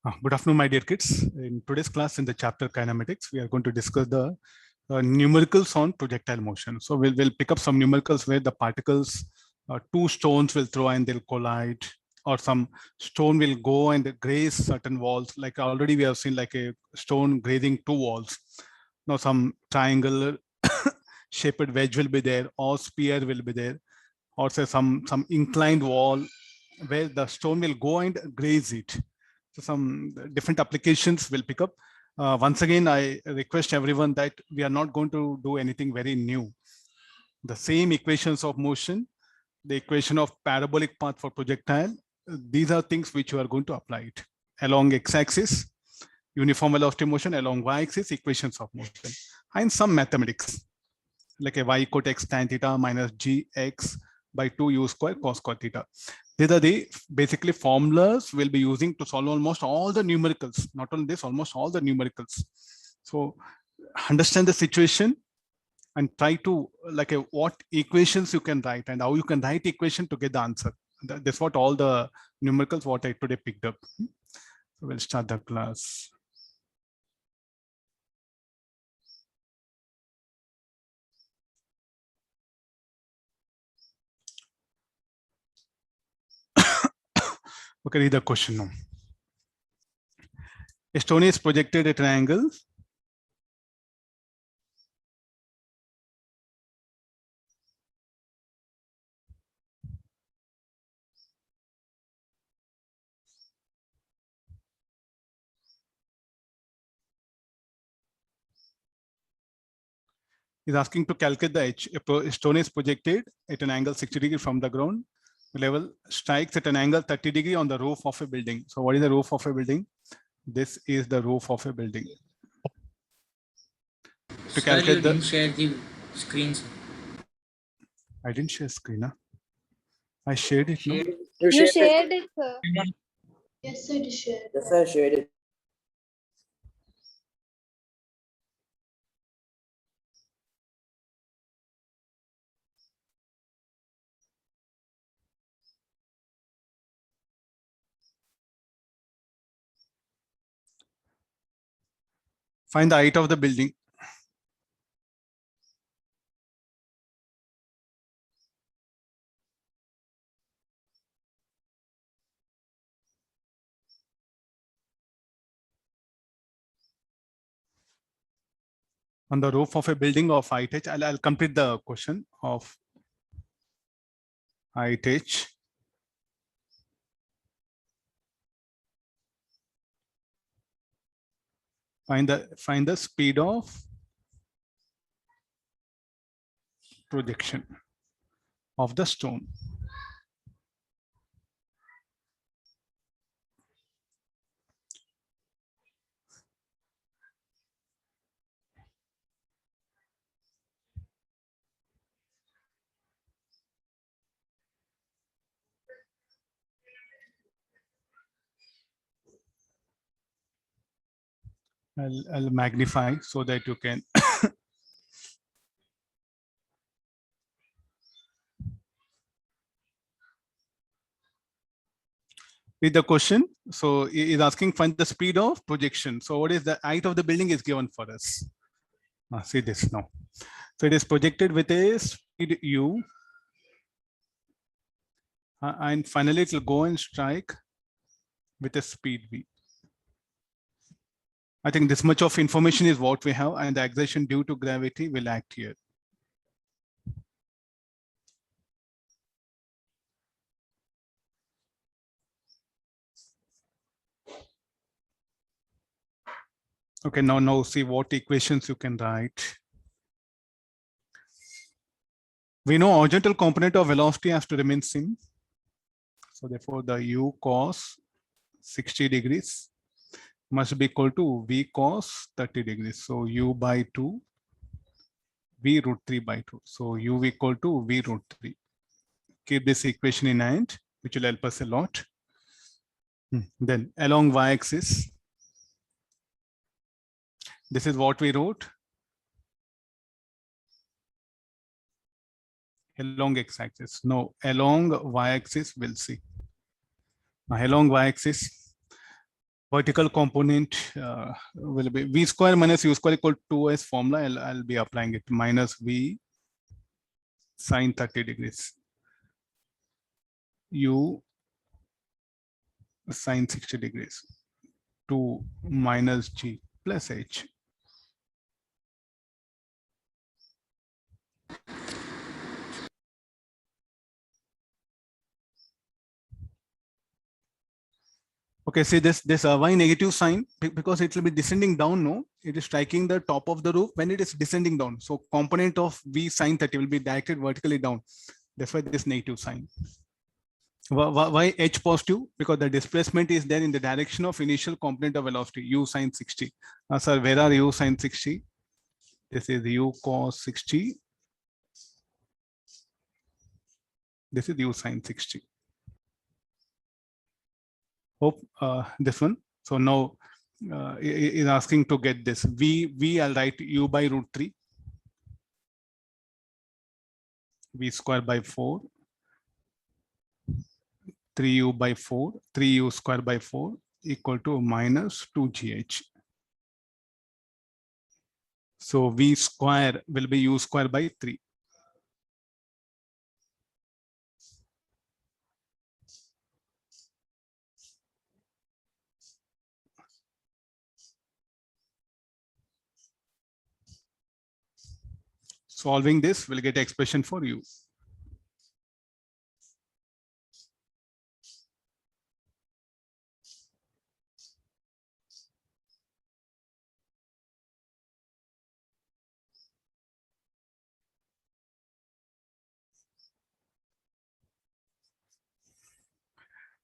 Good afternoon, my dear kids. In today's class in the chapter kinematics, we are going to discuss the numericals on projectile motion. So we'll pick up some numericals where the particles, two stones will throw and they'll collide, or some stone will go and graze certain walls. Like already we have seen like a stone grazing two walls. Now some triangle shaped wedge will be there, or spear will be there, or say some inclined wall where the stone will go and graze it. So some different applications will pick up. Once again, I request everyone that we are not going to do anything very new. The same equations of motion, the equation of parabolic path for projectile, these are things which you are going to apply it. Along x-axis, uniform velocity motion, along y-axis, equations of motion, and some mathematics, like a y equal to x tan theta minus gx by 2 u square cos square theta. These are the basically formulas we'll be using to solve almost all the numericals. Not only this, almost all the numericals. So understand the situation and try to like what equations you can write and how you can write equation to get the answer. That's what all the numericals what I today picked up. So we'll start the class. Okay, read the question now. A stone is projected at an angle . Is asking to calculate the H. A stone is projected at an angle 60 degrees from the ground level, strikes at an angle 30 degrees on the roof of a building. So what is the roof of a building? This is the roof of a building. To calculate didn't share the screen, sir. I didn't share screen. Huh? I shared it. No? You shared it, sir. Yes, sir, shared. Yes, sir, shared it. Find the height of the building. On the roof of a building of height h. I'll complete the question of height h. Find the speed of projection of the stone. I'll magnify so that you can read the question. So is asking find the speed of projection. So what is the height of the building is given for us. See this now. So it is projected with a speed u. And finally it will go and strike with a speed v. I think this much of information is what we have, and the acceleration due to gravity will act here. Okay, now see what equations you can write. We know horizontal component of velocity has to remain same. So therefore the u cos 60 degrees must be equal to v cos 30 degrees. So u by 2, v root 3 by 2. So u equal to v root 3. Keep this equation in mind, which will help us a lot. Then along y-axis, this is what we wrote. Along x-axis. No, along y-axis, we'll see. Along y-axis, vertical component will be v square minus u square equal to 2 as formula. I'll be applying it, minus v sine 30 degrees u sine 60 degrees 2 minus g plus h. Okay, see this y negative sign, because it will be descending down. No, it is striking the top of the roof when it is descending down. So component of v sine 30 will be directed vertically down. That's why this negative sign. Why h positive? Because the displacement is there in the direction of initial component of velocity u sine 60. Sir, where are u sine 60? This is u cos 60. This is u sine 60. Hope this one. So now is asking to get this v. I'll write u by root 3, v square by 4, 3u by 4, 3u square by 4 equal to minus 2gh. So v square will be u square by 3. Solving this, we'll get expression for u.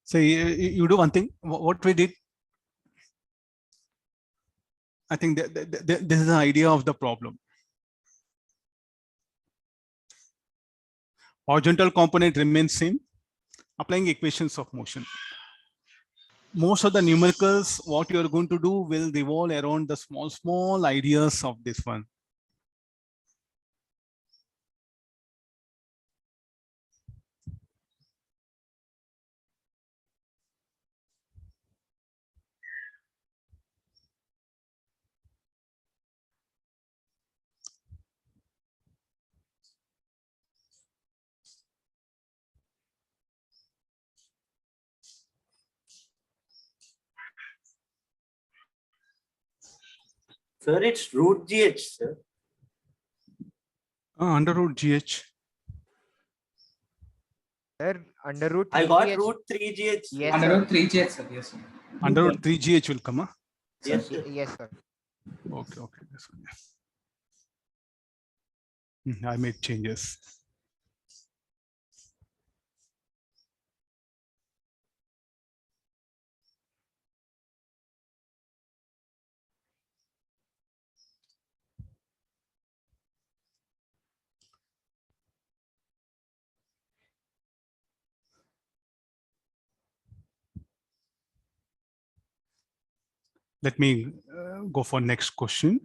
So you do one thing. What we did, I think this is the idea of the problem. Horizontal component remains same, applying equations of motion. Most of the numericals, what you are going to do will revolve around the small ideas of this one. Sir, it's root GH, sir. Under root GH. Sir, under root I got 3GH. root 3GH. Yes, Under sir. root 3 sir. Yes, sir. Under root 3GH will come. Huh? Yes, sir. Yes, sir. Okay. This one, yeah. I made changes. Let me go for next question.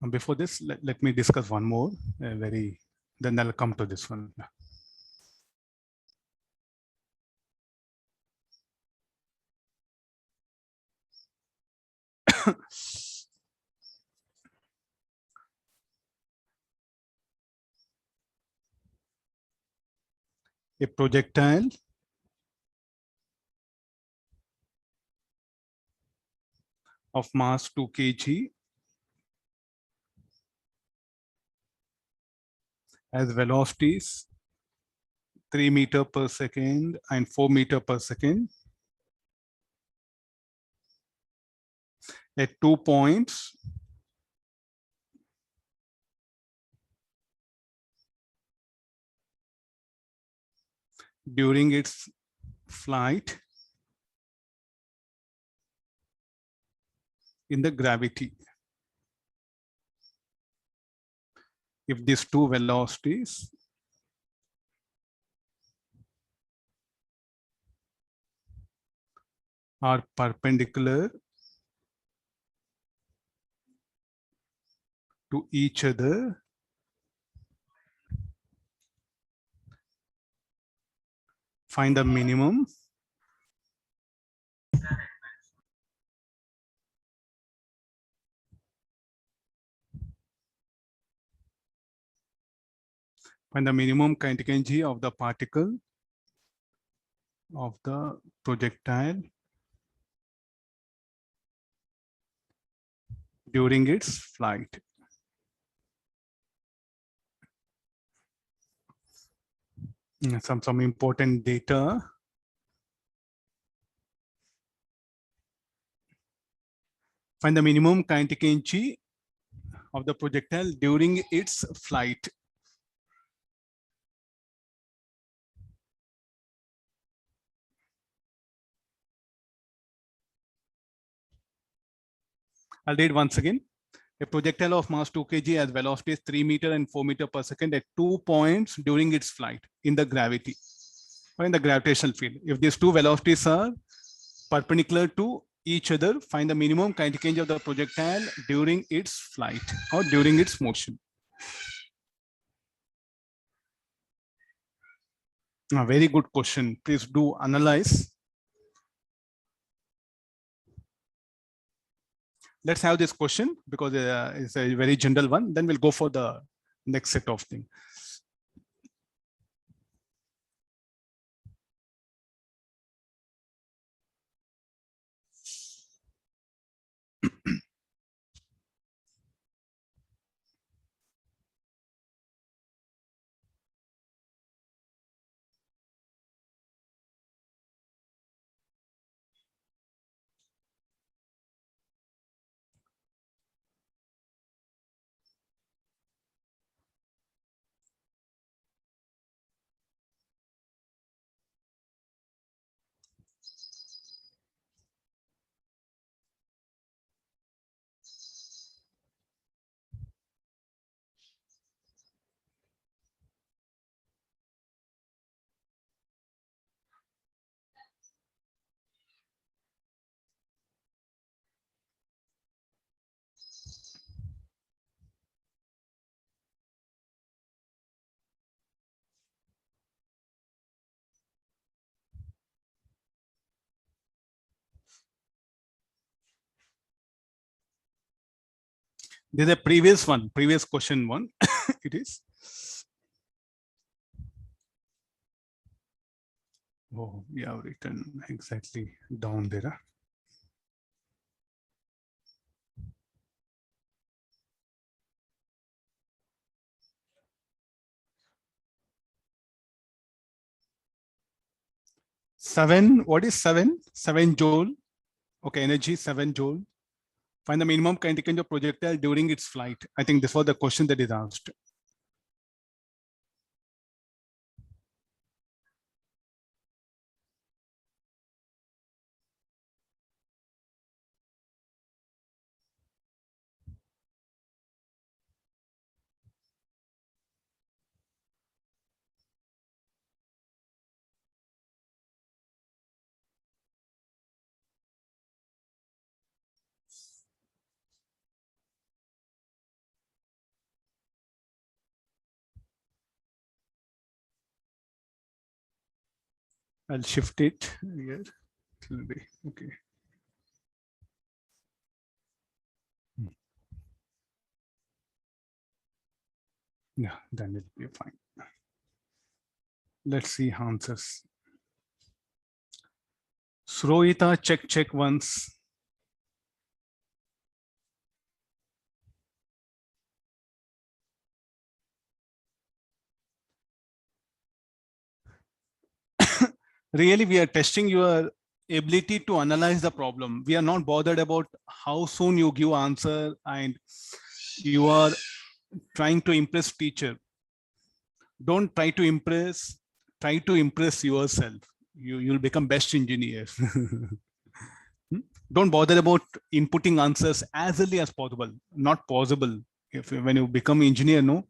And before this, let me discuss one more then I'll come to this one. A projectile of mass 2 kg has velocities 3 meter per second and 4 meter per second at 2 points during its flight in the gravity. If these two velocities are perpendicular to each other, Find the minimum. Find the minimum kinetic energy of the particle of the projectile during its flight. Some important data. Find the minimum kinetic energy of the projectile during its flight. I'll read once again. A projectile of mass 2 kg has velocities 3 meter and 4 meter per second at 2 points during its flight in the gravity or in the gravitational field. If these two velocities are perpendicular to each other, find the minimum kinetic energy of the projectile during its flight or during its motion. A very good question. Please do analyze. Let's have this question because it's a very general one. Then we'll go for the next set of things. There's a previous question one. It is. Oh, we have written exactly down there. What is 7? 7 joule. Okay, energy 7 joule. Find the minimum kinetic energy of projectile during its flight. I think this was the question that is asked. I'll shift it here. It will be okay. Yeah, then it'll be fine. Let's see answers. Srohita, check once. Really, we are testing your ability to analyze the problem. We are not bothered about how soon you give answer and you are trying to impress teacher. Don't try to impress, try to impress yourself. You'll become best engineer. Don't bother about inputting answers as early as possible. Not possible. When you become engineer, no,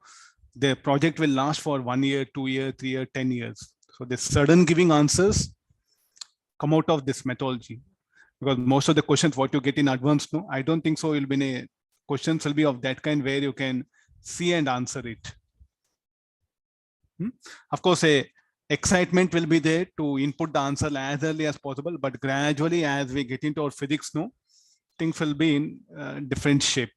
the project will last for 1 year, 2 years, 3 years, 10 years. So the sudden giving answers come out of this methodology, because most of the questions what you get in advance, no, I don't think so. Will be a questions will be of that kind where you can see and answer it. Of course, a excitement will be there to input the answer as early as possible, but gradually as we get into our physics, no, things will be in different shape.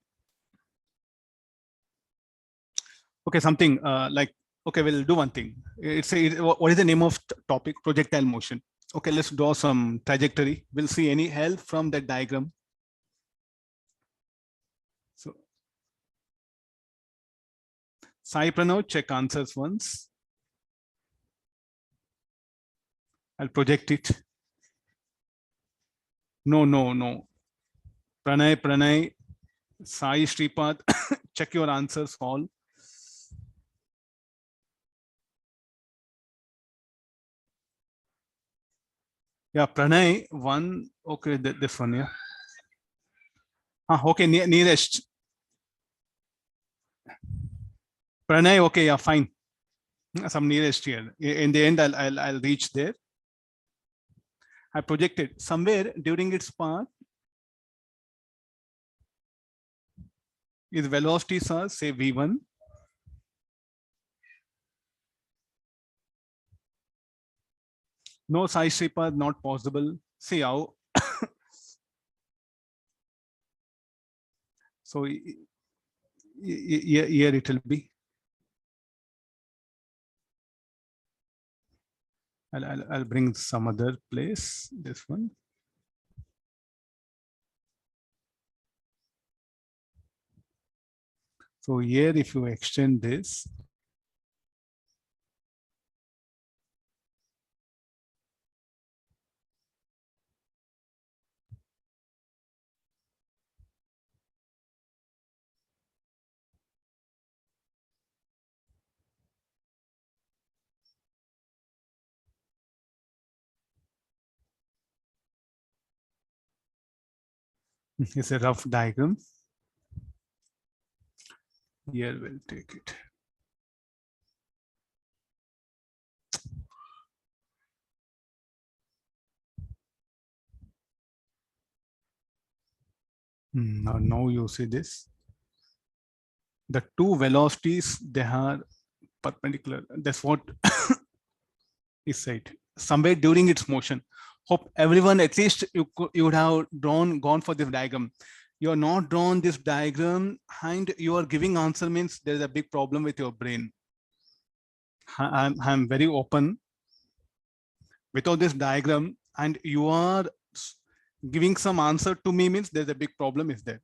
Okay, something like, okay, we'll do one thing. What is the name of topic? Projectile motion. Okay, let's draw some trajectory. We'll see any help from that diagram. So, Sai Pranav, check answers once. I'll project it. No. Pranay, Sai Shripad, check your answers all. Yeah, Pranay, one, okay, this one, yeah. Okay, nearest. Pranay, okay, yeah, fine. Some nearest here. In the end, I'll reach there. I projected somewhere during its path. Its velocities are say v1. No side strip path, not possible. See how. So here it will be. I'll bring some other place. This one. So here, if you extend this, it's a rough diagram. Here we'll take it. Now you see this. The two velocities, they are perpendicular. That's what is said. Somewhere during its motion. Hope everyone, at least you would have gone for this diagram. You are not drawn this diagram and you are giving answer means there is a big problem with your brain. I'm very open. Without this diagram and you are giving some answer to me means there's a big problem is there.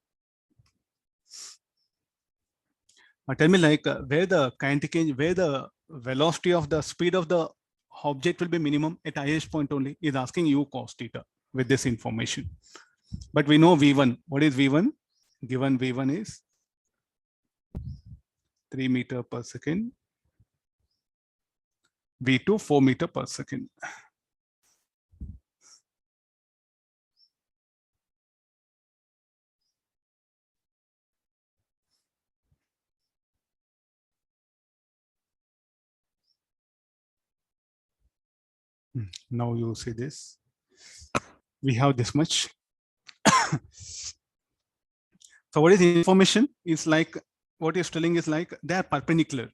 Tell me like where the kinetic energy, where the velocity of the speed of the object will be minimum at highest point only is asking you cos theta with this information. But we know V1. What is V1? Given V1 is 3 meters per second. V2 4 meters per second. Now you see this. We have this much. So what is the information? Is like what is telling is like they are perpendicular.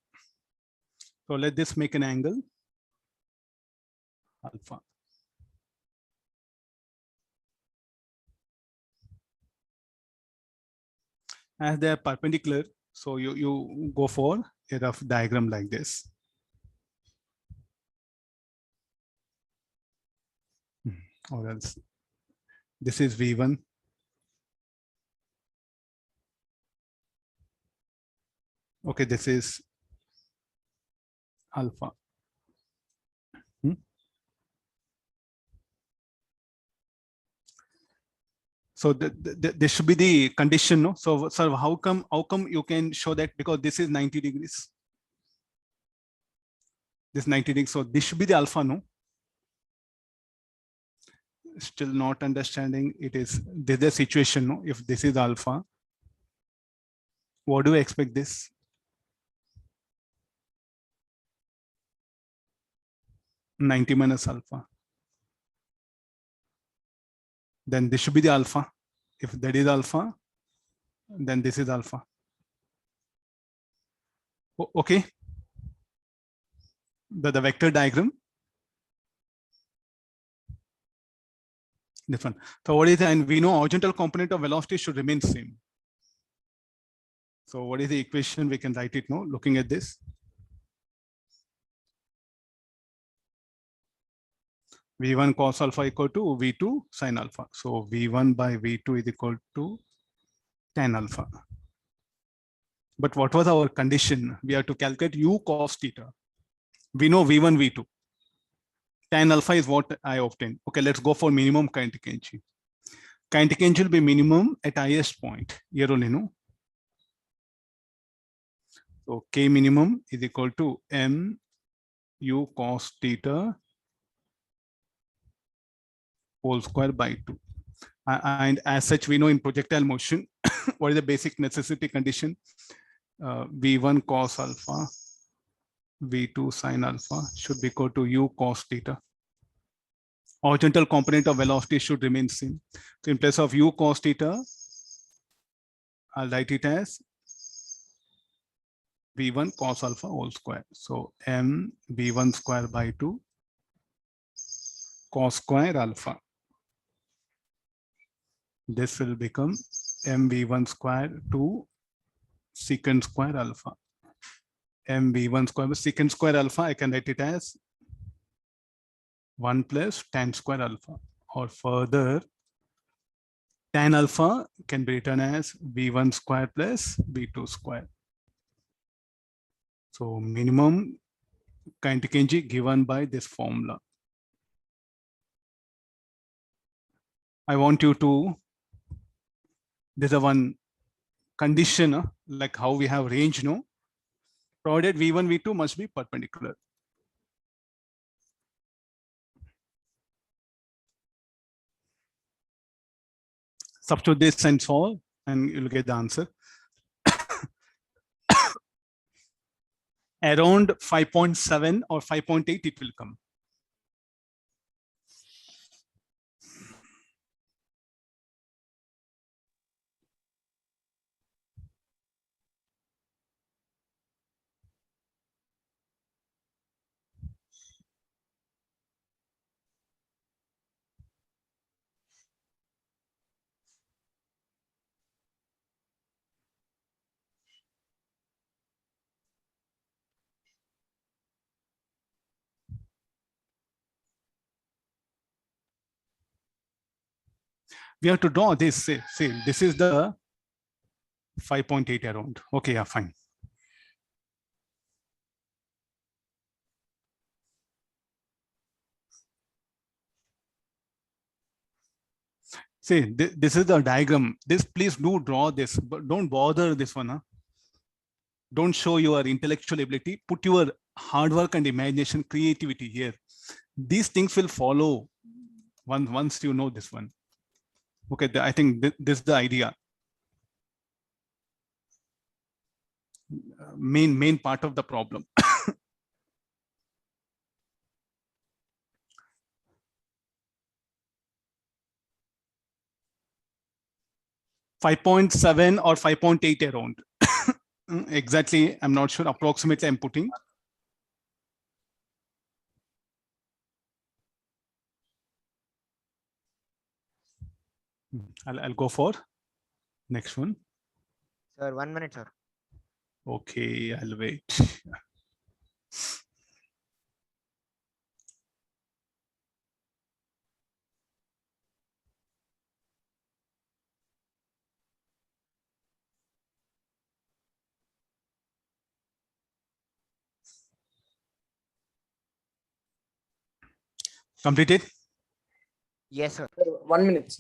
So let this make an angle alpha. As they are perpendicular, so you go for a rough diagram like this. Or else this is V1. Okay, this is alpha. So this should be the condition, no? So sir, how come you can show that? Because this is 90 degrees. This 90 degrees. So this should be the alpha, no? Still not understanding. It is this the situation, no? If this is alpha, what do we expect this? -90 minus alpha. Then this should be the alpha. If that is alpha, then this is alpha. Okay. The vector diagram. This one. So what is, and we know horizontal component of velocity should remain same. So what is the equation? We can write it now, looking at this. V1 cos alpha equal to V2 sin alpha. So V1 by V2 is equal to tan alpha. But what was our condition? We have to calculate U cos theta. We know V1, V2. Tan alpha is what I obtained. Okay, let's go for minimum kinetic energy. Kinetic energy will be minimum at highest point. Here only, no? So K minimum is equal to M U cos theta whole square by 2. And as such, we know in projectile motion, what is the basic necessity condition? V1 cos alpha, V2 sin alpha should be equal to U cos theta. Horizontal component of velocity should remain same. So in place of U cos theta, I'll write it as V1 cos alpha whole square. So M V1 square by 2 cos square alpha. This will become MV1 square 2 secant square alpha. MV1 square secant square alpha, I can write it as 1 plus tan square alpha, or further tan alpha can be written as V1 square plus V2 square. So minimum kinetic energy given by this formula. I want you to, there's a one condition, like how we have range, no? Provided V1, V2 must be perpendicular. Substitute this and solve, and you'll get the answer. Around 5.7 or 5.8, it will come. We have to draw this. See, this is the 5.8 around. Okay, yeah, fine. See, this is the diagram. This, please do draw this, but don't bother this one. Huh? Don't show your intellectual ability. Put your hard work and imagination, creativity here. These things will follow once you know this one. Okay, I think this is the idea. Main part of the problem. 5.7 or 5.8 around. Exactly, I'm not sure. Approximately, I'm putting. I'll go for next one. Sir, 1 minute, sir. Okay, I'll wait. Completed? Yes, sir. 1 minute.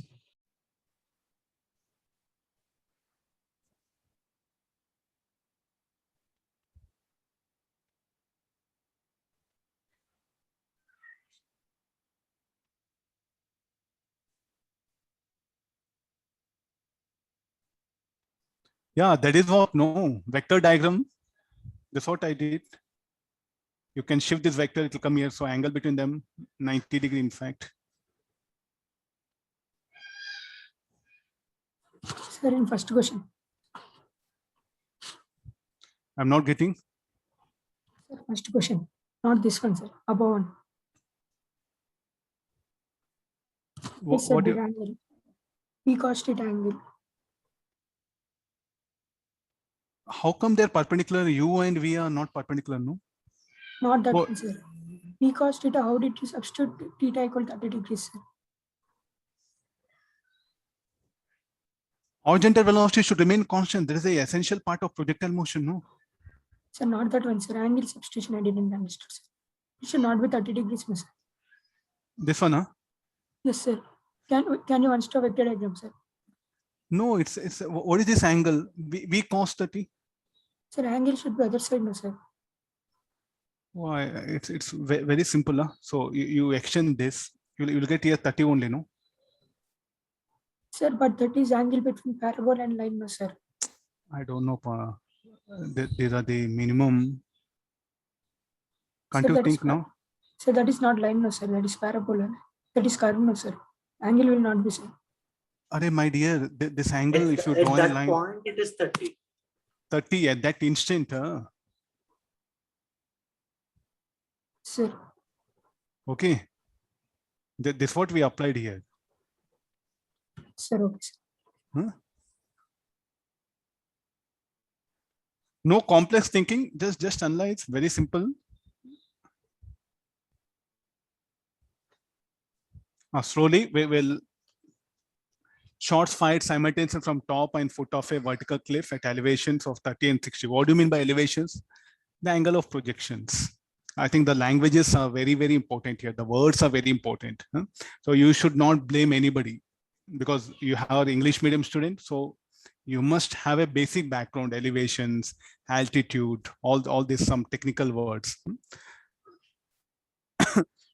Yeah, that is what, no, vector diagram. That's what I did. You can shift this vector, it will come here. So angle between them, 90 degree, in fact. Sir, in first question. I'm not getting. Sir, first question. Not this one, sir. Above one. Yes, sir, What the you, angle. P cos theta angle. how come they're perpendicular? U and V are not perpendicular, no? Not that What- one, sir. P cos theta, how did you substitute theta equal 30 degrees, sir? Horizontal velocity should remain constant. There is a essential part of projectile motion, no? Sir, not that one, sir. Angle substitution I didn't understand, sir. It should not be 30 degrees, sir. This one, huh? Yes, sir. Can you understand vector diagram, sir? No, it's what is this angle? V cos 30. Sir, angle should be other side, no, sir. Why? It's very simple, huh? So you extend this, you'll get here 30 only, no? Sir, but that is angle between parabola and line, no, sir. I don't know. These are the minimum. Can't Sir, you that is think now? Sir, that is not line, no, sir. That is parabola. That is curve, no, sir. Angle will not be same. Arey, my dear, this angle, if you At draw a that line, point, it is 30. 30 at that instant, Sir, okay. This is what we applied here. sir, okay, sir. No complex thinking, just analyze, very simple. Slowly, we will shots fired simultaneously from top and foot of a vertical cliff at elevations of 30 and 60. What do you mean by elevations? The angle of projections. I think the languages are very, very important here. The words are very important. So you should not blame anybody because you have an English medium student. So you must have a basic background, elevations, altitude, all these some technical words.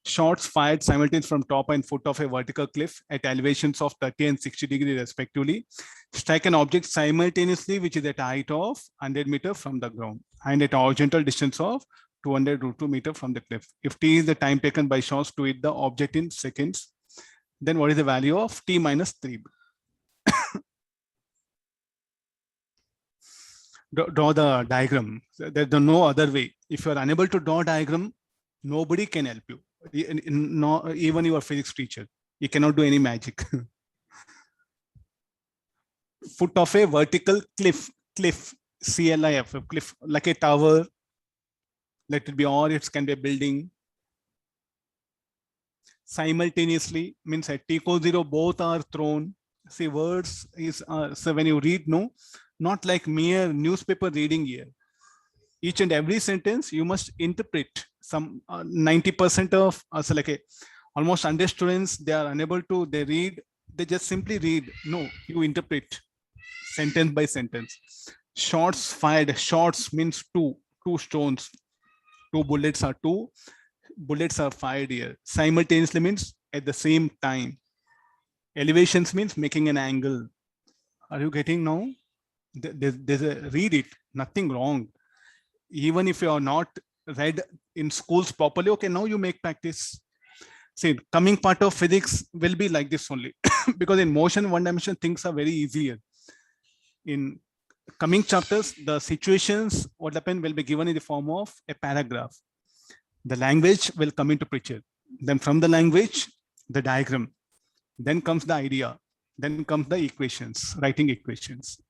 Shots fired simultaneously from top and foot of a vertical cliff at elevations of 30 and 60 degrees respectively. Strike an object simultaneously, which is at a height of 100 meters from the ground and at a horizontal distance of 200√2 meters from the cliff. If t is the time taken by shots to hit the object in seconds, then what is the value of t minus 3? Draw the diagram. There's no other way. If you're unable to draw a diagram, nobody can help you. Even your physics teacher, you cannot do any magic. Foot of a vertical cliff, CLIF, a cliff, like a tower. Let it be, or it can be a building. Simultaneously means at t equals 0, both are thrown. See, words is so when you read, no, not like mere newspaper reading here. Each and every sentence you must interpret. Some 90% of so like almost 100 students, they are unable to, they read, they just simply read. No, you interpret sentence by sentence. Shots fired, shots means two stones, two bullets are fired here. Simultaneously means at the same time. Elevations means making an angle. Are you getting now? There's a read it, nothing wrong. Even if you are not read in schools properly, okay, now you make practice. See, coming part of physics will be like this only. Because in motion, one dimension, things are very easier. In coming chapters, the situations, what happened will be given in the form of a paragraph. The language will come into picture. Then from the language, the diagram. Then comes the idea. Then comes the equations, writing equations.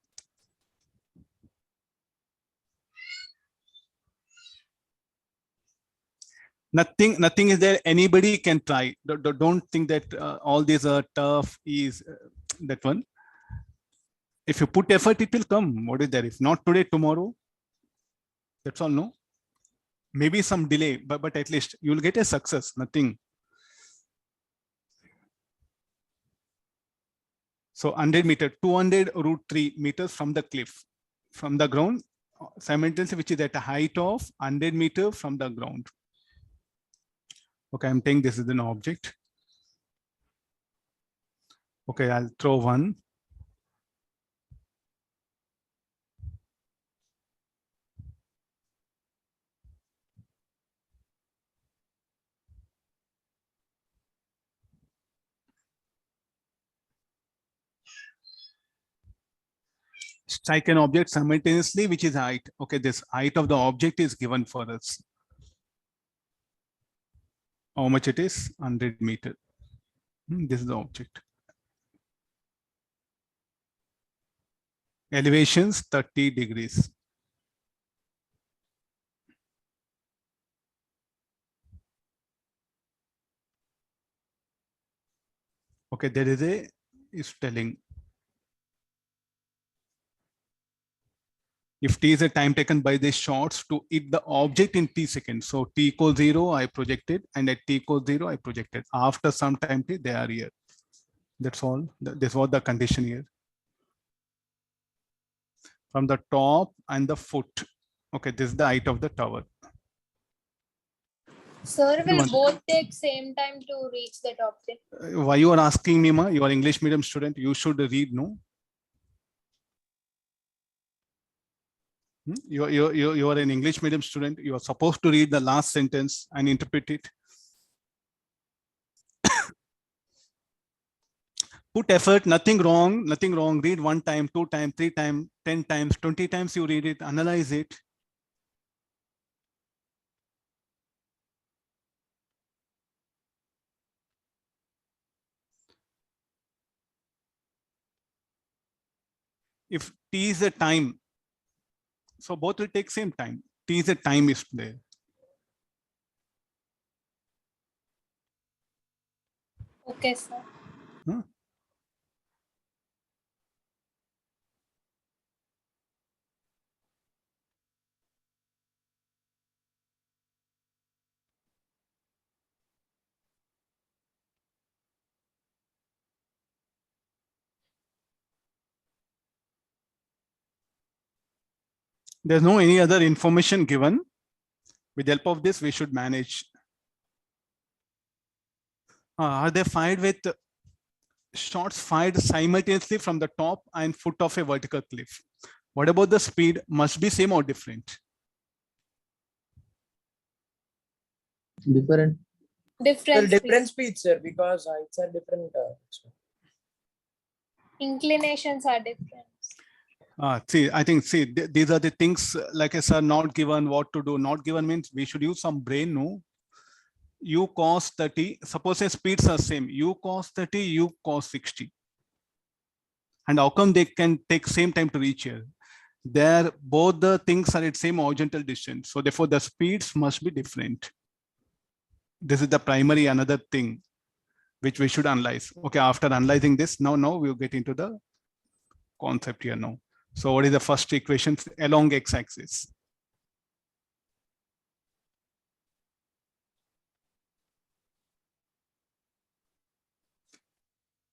Nothing is there. Anybody can try. Don't think that all these are tough. Is that one? If you put effort, it will come. What is there? If not today, tomorrow. That's all. No. Maybe some delay, but at least you'll get a success. Nothing. So 100 meters, 200√3 meters from the cliff, from the ground, simultaneously, which is at a height of 100 meters from the ground. Okay, I'm saying this is an object. Okay, I'll throw one. Strike an object simultaneously, which is height. Okay, this height of the object is given for us. How much it is? 100 meters. This is the object. Elevations 30 degrees. Okay, there is telling. If t is a time taken by these shots to hit the object in t seconds. So t equals 0, I projected, and at t equals 0, I projected. After some time t, they are here. That's all. This was the condition here. From the top and the foot. Okay, this is the height of the tower. Sir, will Everyone. both take same time to reach that object? Why you are asking me, ma? You are English medium student. You should read, no? You are an English medium student. You are supposed to read the last sentence and interpret it. Put effort, nothing wrong, nothing wrong. Read 1 time, 2 times, 3 times, 10 times, 20 times you read it, analyze it. If t is a time, so both will take same time. T is a time is there. Okay, sir. Huh? There's no any other information given. With the help of this, we should manage. Are they fired with shots fired simultaneously from the top and foot of a vertical cliff? What about the speed? Must be same or different? Different. Different. Different speed, sir, because it's a different. Inclinations are different. I think, these are the things like I said, not given what to do. Not given means we should use some brain, no? U cos 30, suppose the speeds are same. U cos 30, U cos 60. And how come they can take same time to reach here? There, both the things are at same horizontal distance. So therefore the speeds must be different. This is the primary another thing which we should analyze. Okay, after analyzing this, now we'll get into the concept here now. So what is the first equation along x-axis?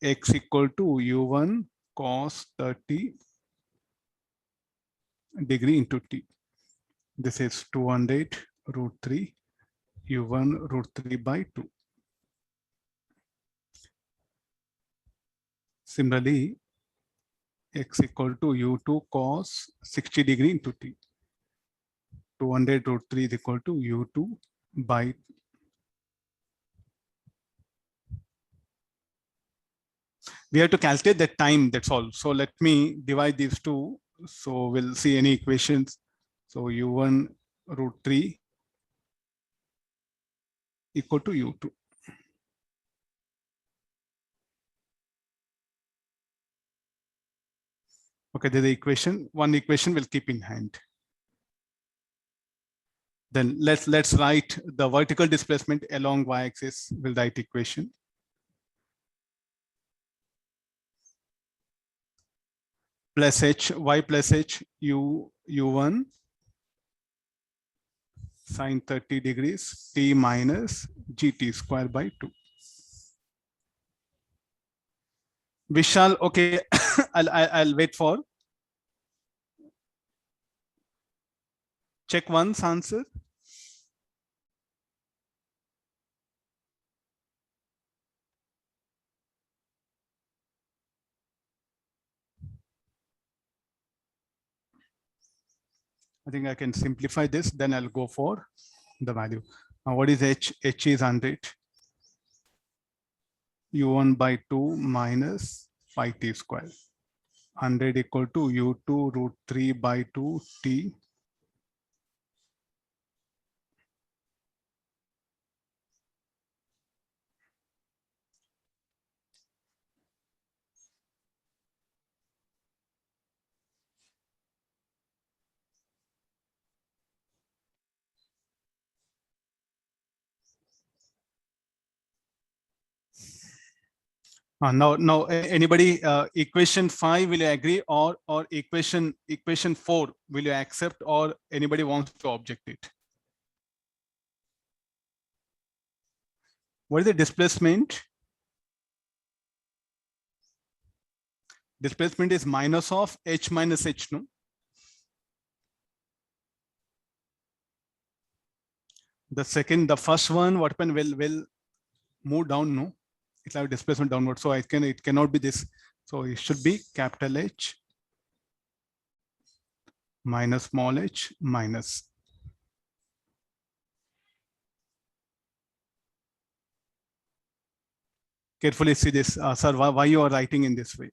X equal to u1 cos 30 degree into t. This is 200 root 3 u1 root 3 by 2. Similarly, x equal to u2 cos 60 degree into t. 200 root 3 is equal to u2 by. We have to calculate the time, that's all. So let me divide these two. So we'll see any equations. So u1 root 3 equal to u2. Okay, there's the equation. One equation we'll keep in hand. Then let's write the vertical displacement along y-axis. We'll write equation. Plus h, y plus h, u1 sine 30 degrees, t minus gt square by 2. Vishal, okay, I'll wait for. Check once answer. I think I can simplify this, then I'll go for the value. Now what is h? H is 100. u1 by 2 minus 5t square. 100 equal to u2 root 3 by 2 t. Now, anybody, equation 5, will you agree, or equation 4, will you accept, or anybody wants to object it? What is the displacement? Displacement is minus of h minus h, no? The first one, what happened, will move down, no? It will have displacement downward. So it cannot be this. So it should be capital H minus small h minus. Carefully see this, sir. Why you are writing in this way?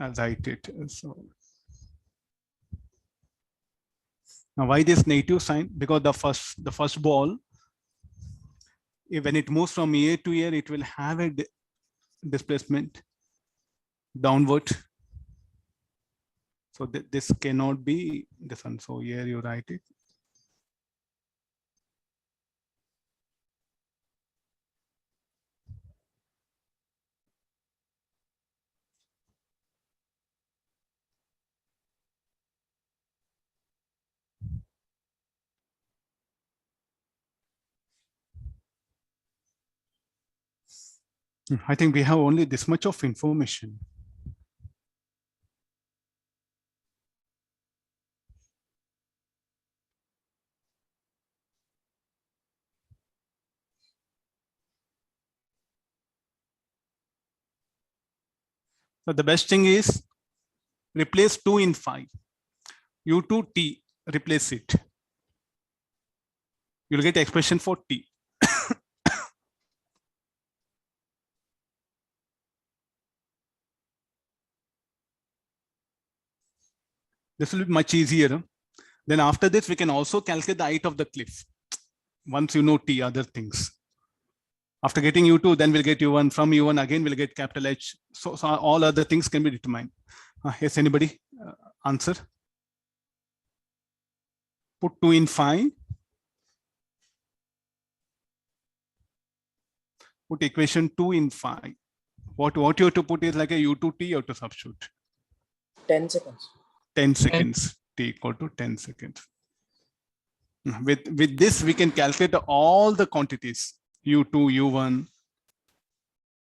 I'll write it. So now, why this negative sign? Because the first ball, when it moves from here to here, it will have a displacement downward. So this cannot be this one. So here you write it. I think we have only this much of information. So the best thing is replace 2 in 5. U2t, replace it. You'll get expression for t. This will be much easier. Then after this, we can also calculate the height of the cliff. Once you know t, other things. After getting U2, then we'll get U1. From U1, again, we'll get capital H. So all other things can be determined. Yes, anybody? Answer? Put 2 in 5. Put equation 2 in 5. What you have to put is like a U2t, you have to substitute. 10 seconds. 10 seconds, t equal to 10 seconds. With this, we can calculate all the quantities, U2, U1,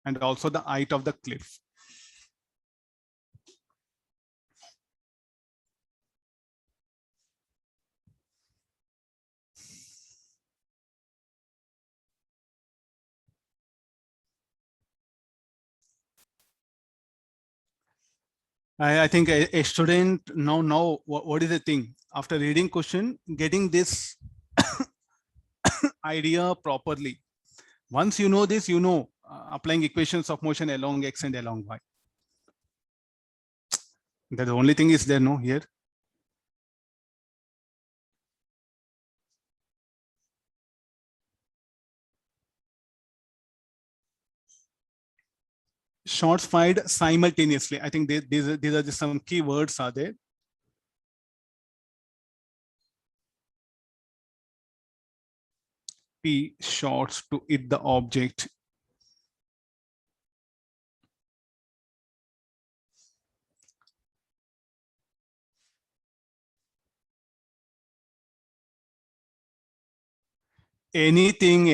and also the height of the cliff. I think a student now what is the thing? After reading question, getting this idea properly. Once you know this, you know applying equations of motion along x and along y. The only thing is there, no, here. Shots fired simultaneously. I think these are just some key words are there. P shots to hit the object. Anything,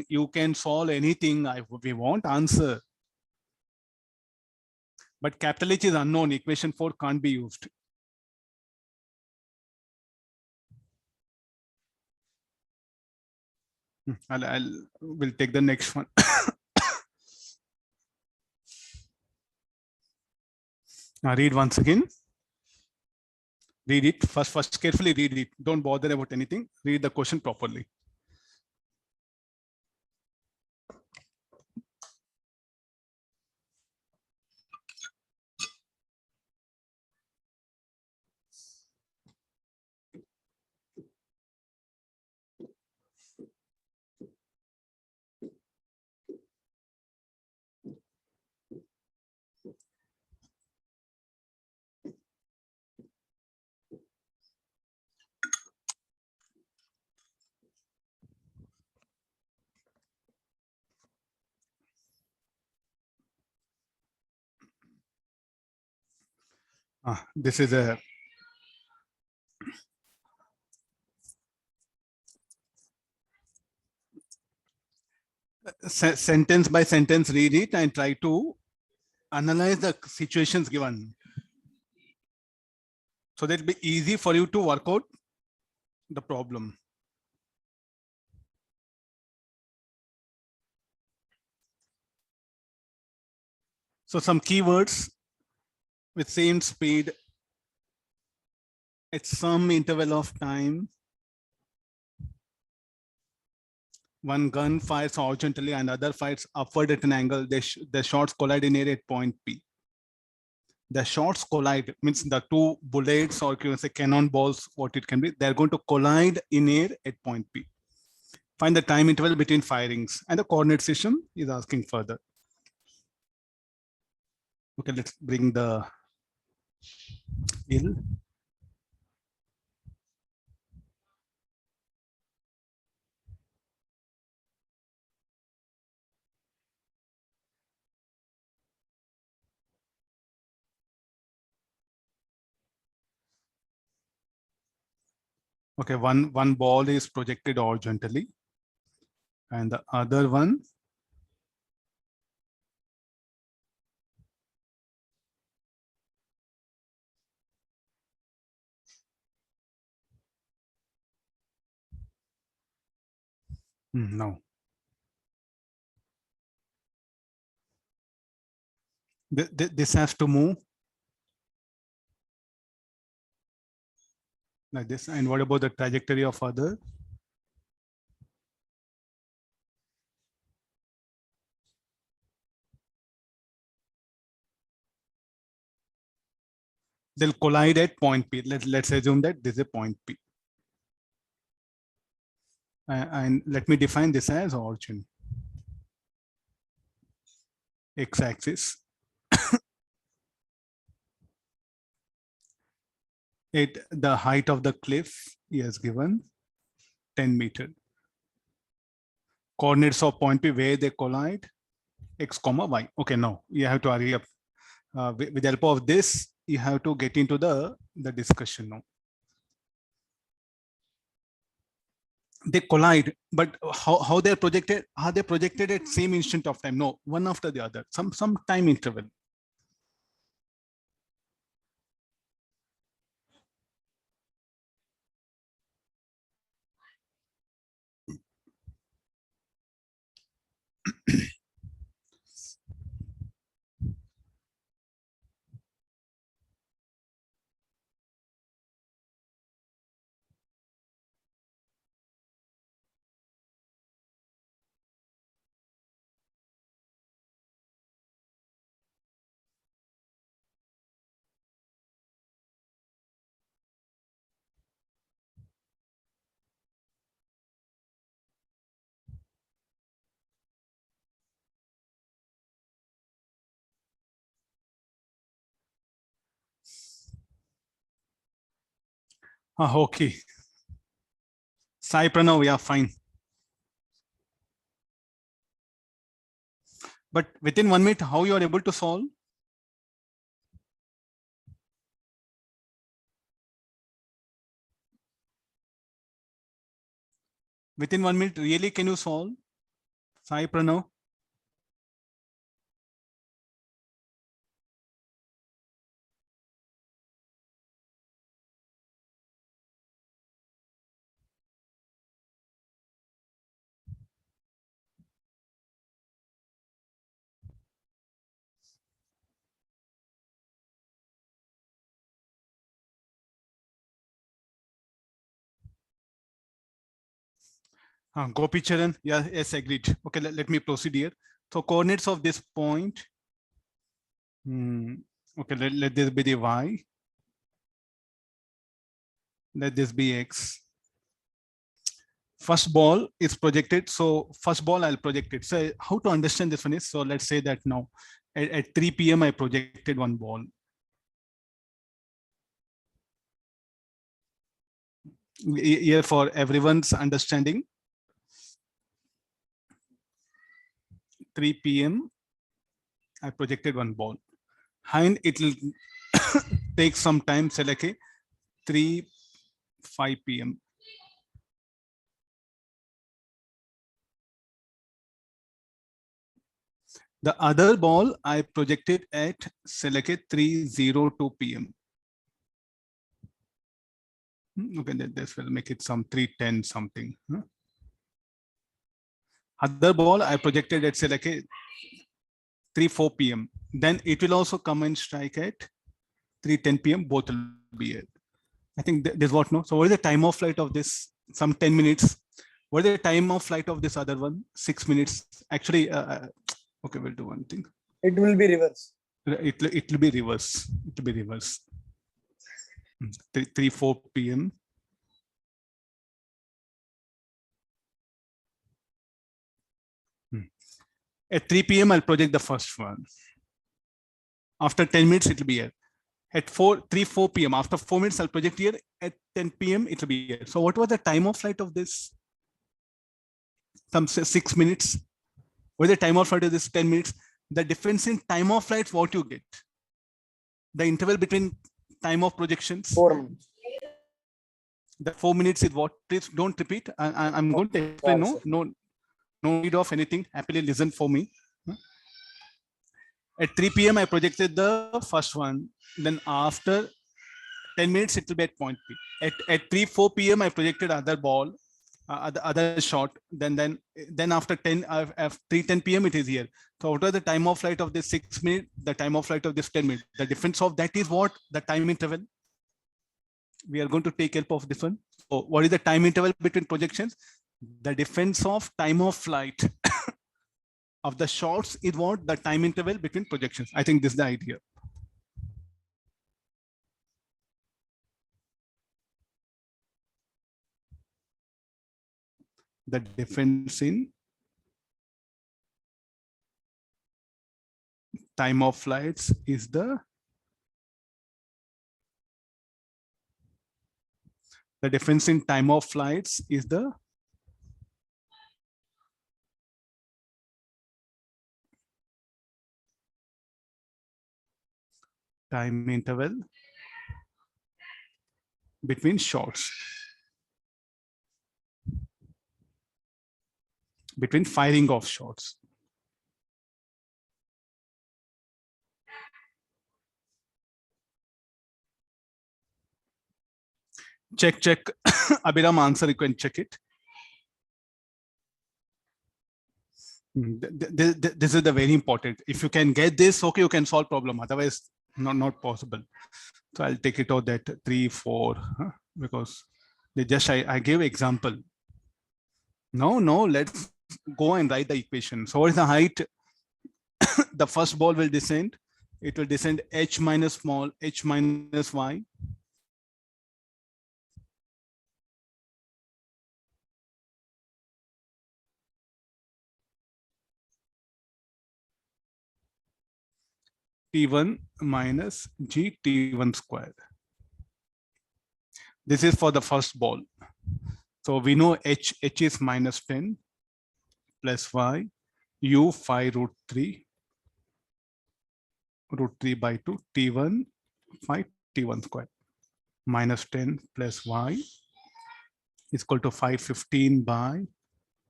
you can solve anything. We want answer. But capital H is unknown. Equation 4 can't be used. We'll take the next one. Now read once again. Read it first. Carefully read it. Don't bother about anything. Read the question properly. This is a sentence by sentence, read it and try to analyze the situations given. So that it'll be easy for you to work out the problem. So some keywords with same speed at some interval of time. One gun fires horizontally and other fires upward at an angle. The shots collide in air at point P. The shots collide means the two bullets, or you can say cannonballs, what it can be, they're going to collide in air at point P. Find the time interval between firings, and the coordinate system is asking further. Okay, let's bring the ill. Okay, one ball is projected horizontally, and the other one no. This has to move like this. And what about the trajectory of other? They'll collide at point P. Let's assume that this is point P. And let me define this as origin. X-axis. The height of the cliff is given 10 meters. Coordinates of point P where they collide, X, Y. Okay, now you have to hurry up. With the help of this, you have to get into the discussion now. They collide, but how they're projected? Are they projected at same instant of time? No, one after the other, some time interval. Okay. Sai Pranav, we are fine. But within 1 minute, how you are able to solve? Within 1 minute, really can you solve? Sai Pranav? Gopi Charan, yeah, yes, agreed. Okay, let me proceed here. So coordinates of this point. Okay, let this be the Y. Let this be X. First ball is projected. So first ball I'll project it. So how to understand this one is, so let's say that now at 3 p.m. I projected one ball. Here for everyone's understanding, 3 p.m. I projected one ball. And it will take some time, say like 3:05 p.m. The other ball I projected at say like 3:02 p.m. Okay, this will make it some 3:10 something. Other ball I projected at say like 3:04 p.m. Then it will also come and strike at 3:10 p.m. Both will be here. I think this what no. So what is the time of flight of this? Some 10 minutes. What is the time of flight of this other one? 6 minutes. Actually, okay, we'll do one thing. It will be reverse. It will be reverse. It will be reverse. 3:04 p.m. At 3 p.m. I'll project the first one. After 10 minutes, it will be here. At 3:04 p.m. After 4 minutes, I'll project here. At 10 p.m. it will be here. So what was the time of flight of this? Some 6 minutes. What is the time of flight of this? 10 minutes. The difference in time of flight, what you get? The interval between time of projections. 4 minutes. The 4 minutes is what? Please don't repeat. I'm going to explain. Sorry, No need of anything. Happily listen for me. At 3 p.m. I projected the first one. Then after 10 minutes, it will be at point P. At 3:04 p.m. I projected other ball, other shot. Then after 3:10 p.m. it is here. So what are the time of flight of this 6 minutes? The time of flight of this 10 minutes. The difference of that is what? The time interval. We are going to take help of this one. So what is the time interval between projections? The difference of time of flight of the shots is what? The time interval between projections. I think this is the idea. The difference in time of flights is the difference in time of flights is the time interval between shots, between firing of shots. Check. Abhiram, answer, you can check it. This is the very important. If you can get this, okay, you can solve problem. Otherwise, not possible. So I'll take it out that 3, 4, because they just I gave example. No, let's go and write the equation. So what is the height? The first ball will descend. It will descend h minus small h minus y. T1 minus g T1 square. This is for the first ball. So we know h is minus 10 plus y, u 5 root 3 by 2, T1 5 T1 square minus 10 plus y is equal to 515 by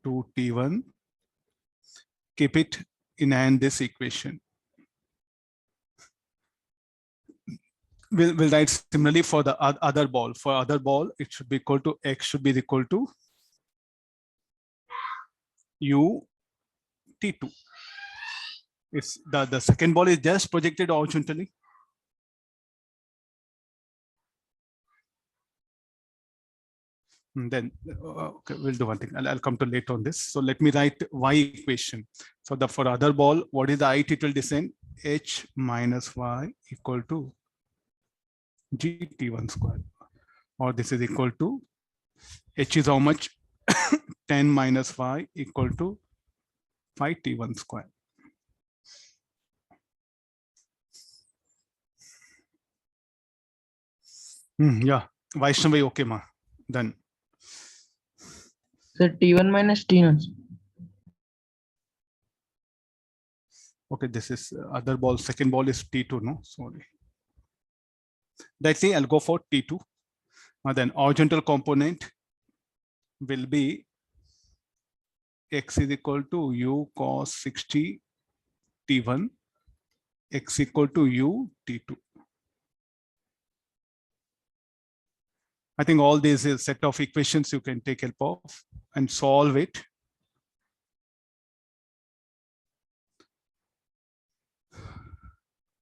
2 T1. Keep it in hand this equation. We'll write similarly for the other ball. For other ball, it should be equal to x should be equal to u T2. It's the second ball is just projected horizontally. And then okay, we'll do one thing. I'll come to later on this. So let me write y equation. So for other ball, what is the height it will descend? H minus y equal to g T1 square, or this is equal to h is how much? 10 minus y equal to 5 T1 square. Yeah, Vaishnavi, okay, ma. Done. So T1 minus T0. Okay, this is other ball. Second ball is T2, no? Sorry. Let's say I'll go for T2. Then horizontal component will be x is equal to u cos 60 T1, x equal to u T2. I think all these is set of equations you can take help of and solve it.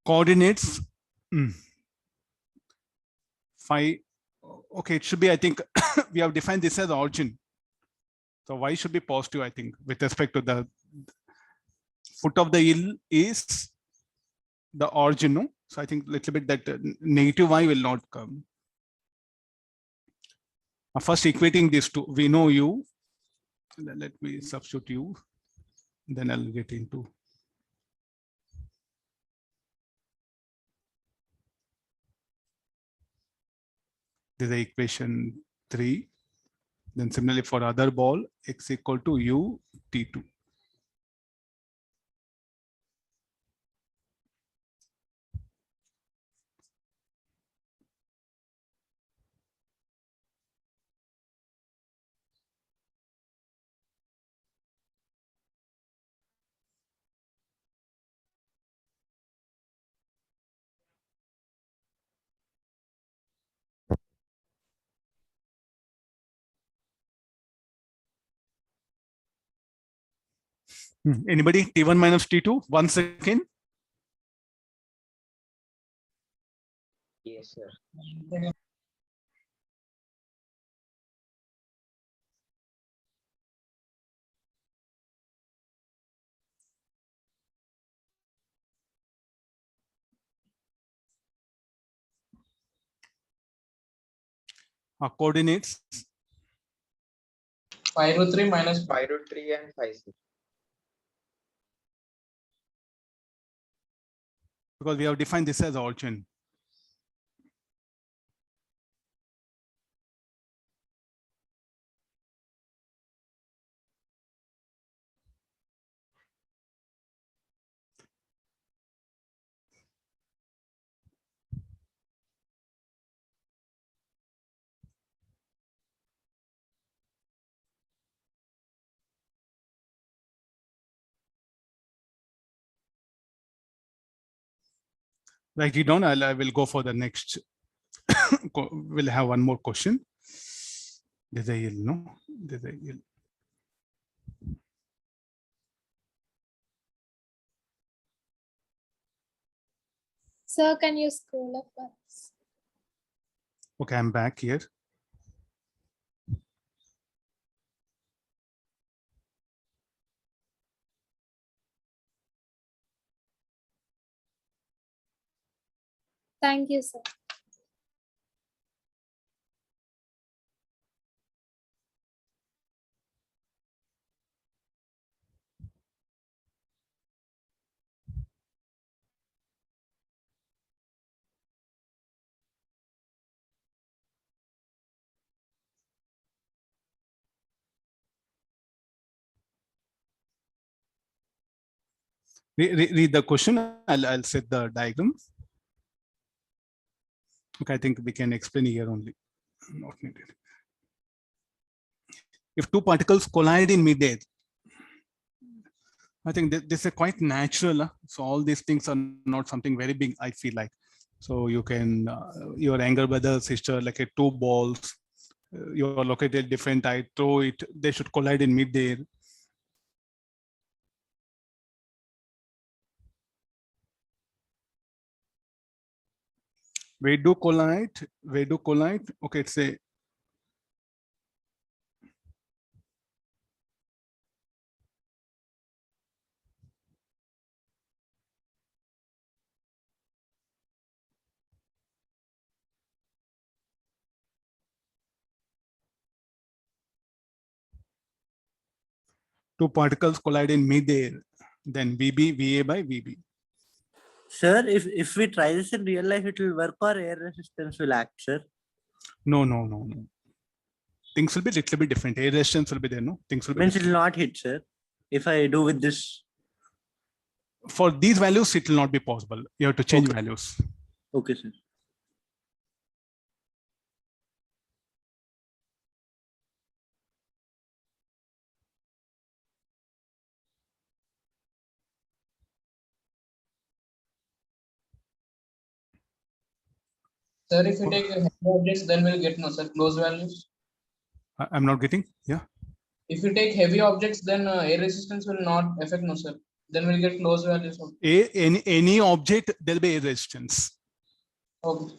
Coordinates, 5. Okay, it should be, I think we have defined this as origin. So y should be positive, I think, with respect to the foot of the hill is the origin, no? So I think a little bit that negative y will not come. First equating these two, we know u. Let me substitute u, then I'll get into. This is the equation 3. Then similarly for other ball, x equal to u T2. Anybody? T1 minus T2, 1 second. Yes, sir. Coordinates. 5 root 3 minus 5 root 3 and 5, sir. Because we have defined this as origin. Write it down. I will go for the next. We'll have one more question. There's a yield, no? There's a yield. Sir, can you scroll up once? Okay, I'm back here. Thank you, sir. Read the question. I'll set the diagram. Okay, I think we can explain here only. Not needed. If two particles collide in midair, I think this is quite natural. So all these things are not something very big, I feel like. So you can, your younger brother, sister, like a two balls, you are located different height, throw it, they should collide in midair. We do collide. Okay, it's a two particles collide in midair, then VB, VA by VB. Sir, if we try this in real life, it will work or air resistance will act, sir? No. Things will be a little bit different. Air resistance will be there, no? Things will be Means it different. will not hit, sir. If I do with this. For these values, it will not be possible. You have to change values. Okay, sir. Sir, if you take heavy objects, then we'll get no, sir, close values. I'm not getting. Yeah. If you take heavy objects, then air resistance will not affect, no, sir. Then we'll get close values. Any object, there'll be air resistance. Okay.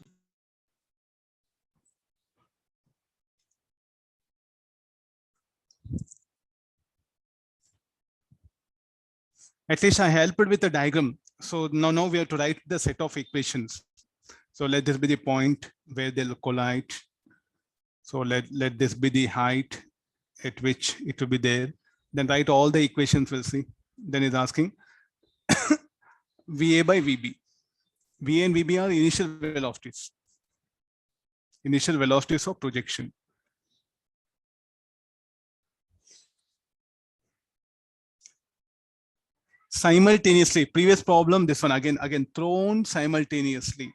At least I helped with the diagram. So now we have to write the set of equations. So let this be the point where they'll collide. So let this be the height at which it will be there. Then write all the equations, we'll see. Then it's asking VA by VB. VA and VB are initial velocities. Initial velocities of projection. Simultaneously, previous problem, this one again thrown simultaneously.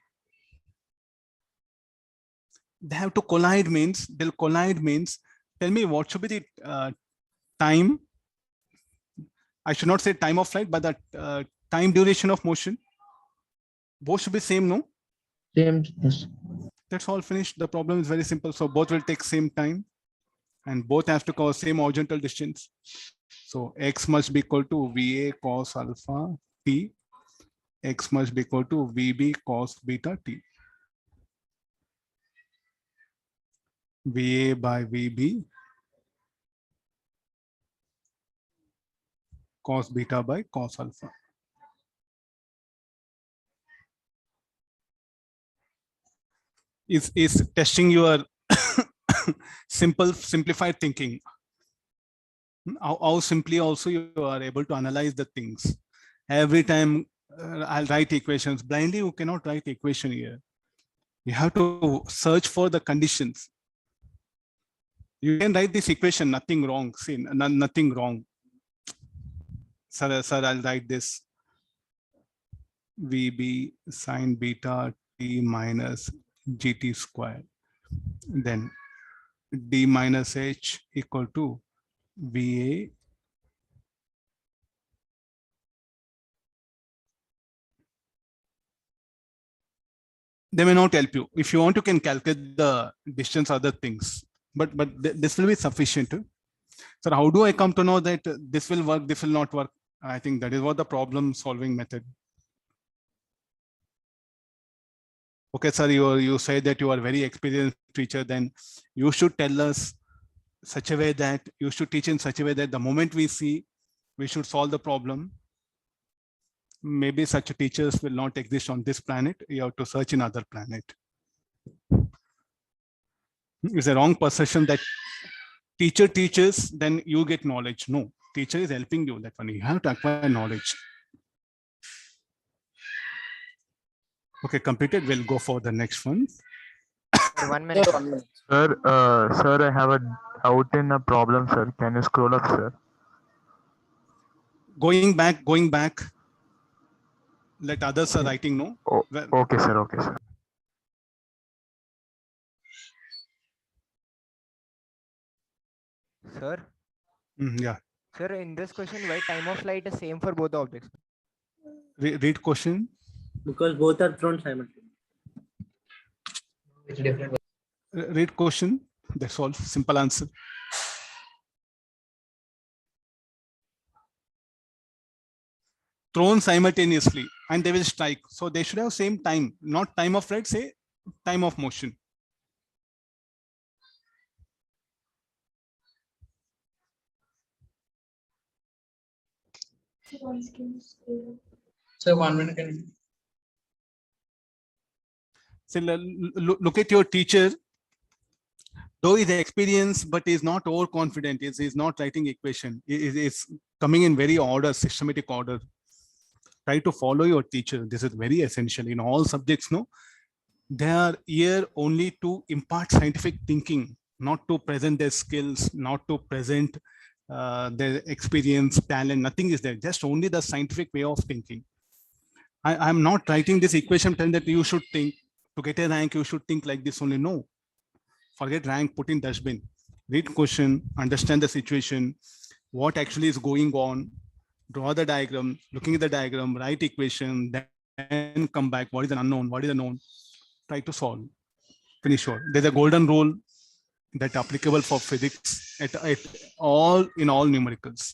They have to collide means, they'll collide means, tell me what should be the time. I should not say time of flight, but the time duration of motion. Both should be same, no? Same, yes. That's all finished. The problem is very simple. So both will take same time and both have to cover same horizontal distance. So X must be equal to VA cos alpha T. X must be equal to VB cos beta T. VA by VB cos beta by cos alpha. Is testing your simplified thinking. How simply also you are able to analyze the things. Every time I'll write equations blindly, you cannot write equation here. You have to search for the conditions. You can write this equation, nothing wrong. See, nothing wrong. Sir, I'll write this. VB sine beta T minus GT square. Then D minus H equal to VA they may not help you. If you want, you can calculate the distance, other things, but this will be sufficient. So how do I come to know that this will work, this will not work? I think that is what the problem solving method. Okay, sir, you say that you are very experienced teacher, then you should tell us such a way that you should teach in such a way that the moment we see, we should solve the problem. Maybe such teachers will not exist on this planet. You have to search in other planet. It's a wrong perception that teacher teaches, then you get knowledge. No, teacher is helping you. That one you have to acquire knowledge. Okay, completed. We'll go for the next one. Sir, 1 minute. Sir, I have a doubt in a problem, sir. Can you scroll up, sir? Going back. Let others are writing, no? Oh, okay, sir. Okay, sir. Sir, Yeah. sir, in this question, why time of flight is same for both the objects? Read question. Because both are thrown simultaneously. It's different. Read question. That's all. Simple answer. Thrown simultaneously and they will strike. So they should have same time, not time of flight, say time of motion. So 1 minute. Can... So look at your teacher. Though he's experienced, but he's not overconfident. He's not writing equation. He's coming in very order, systematic order. Try to follow your teacher. This is very essential in all subjects. No, they are here only to impart scientific thinking, not to present their skills, not to present their experience, talent. Nothing is there. Just only the scientific way of thinking. I'm not writing this equation telling that you should think to get a rank. You should think like this only. No. Forget rank, put in dustbin. Read question, understand the situation, what actually is going on, draw the diagram, looking at the diagram, write equation, then come back. What is an unknown? What is the known? Try to solve. pretty sure. There's a golden rule that applicable for physics at all in all numericals.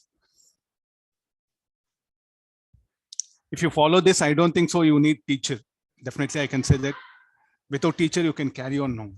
If you follow this, I don't think so you need teacher. Definitely I can say that without teacher you can carry on now.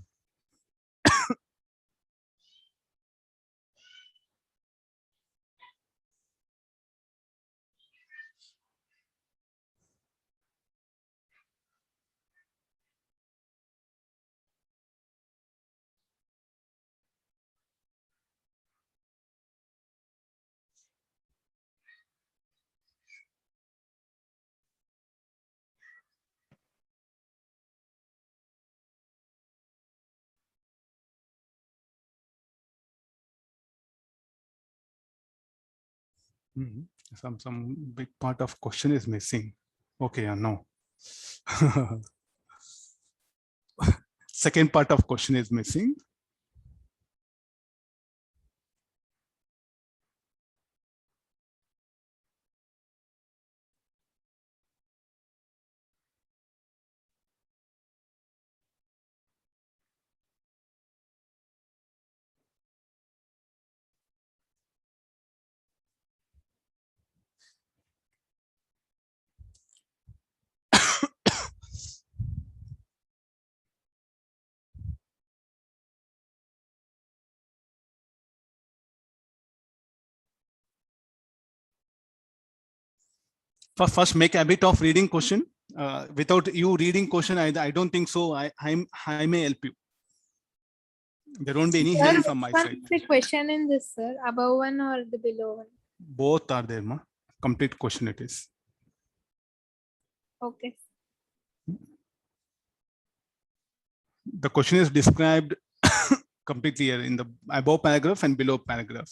Some big part of question is missing. Okay, no. Second part of question is missing. First make a bit of reading question. Without you reading question, I don't think so. I may help you. There won't be any help from my side. The question in this, sir, above one or the below one? Both are there, ma. Complete question it is. Okay. The question is described completely here in the above paragraph and below paragraph.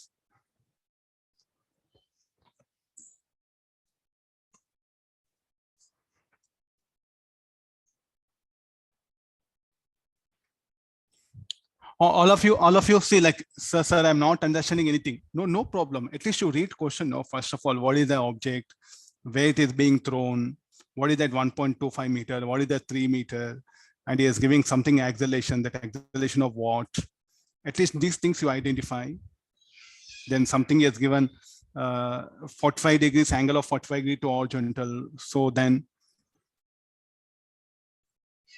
All of you see like, sir, I'm not understanding anything. No problem. At least you read question. No, first of all, what is the object, where it is being thrown, what is that 1.25 meter, what is that 3 meter, and he is giving something acceleration, that acceleration of what. At least these things you identify. Then something is given 45 degrees, angle of 45 degree to horizontal. So then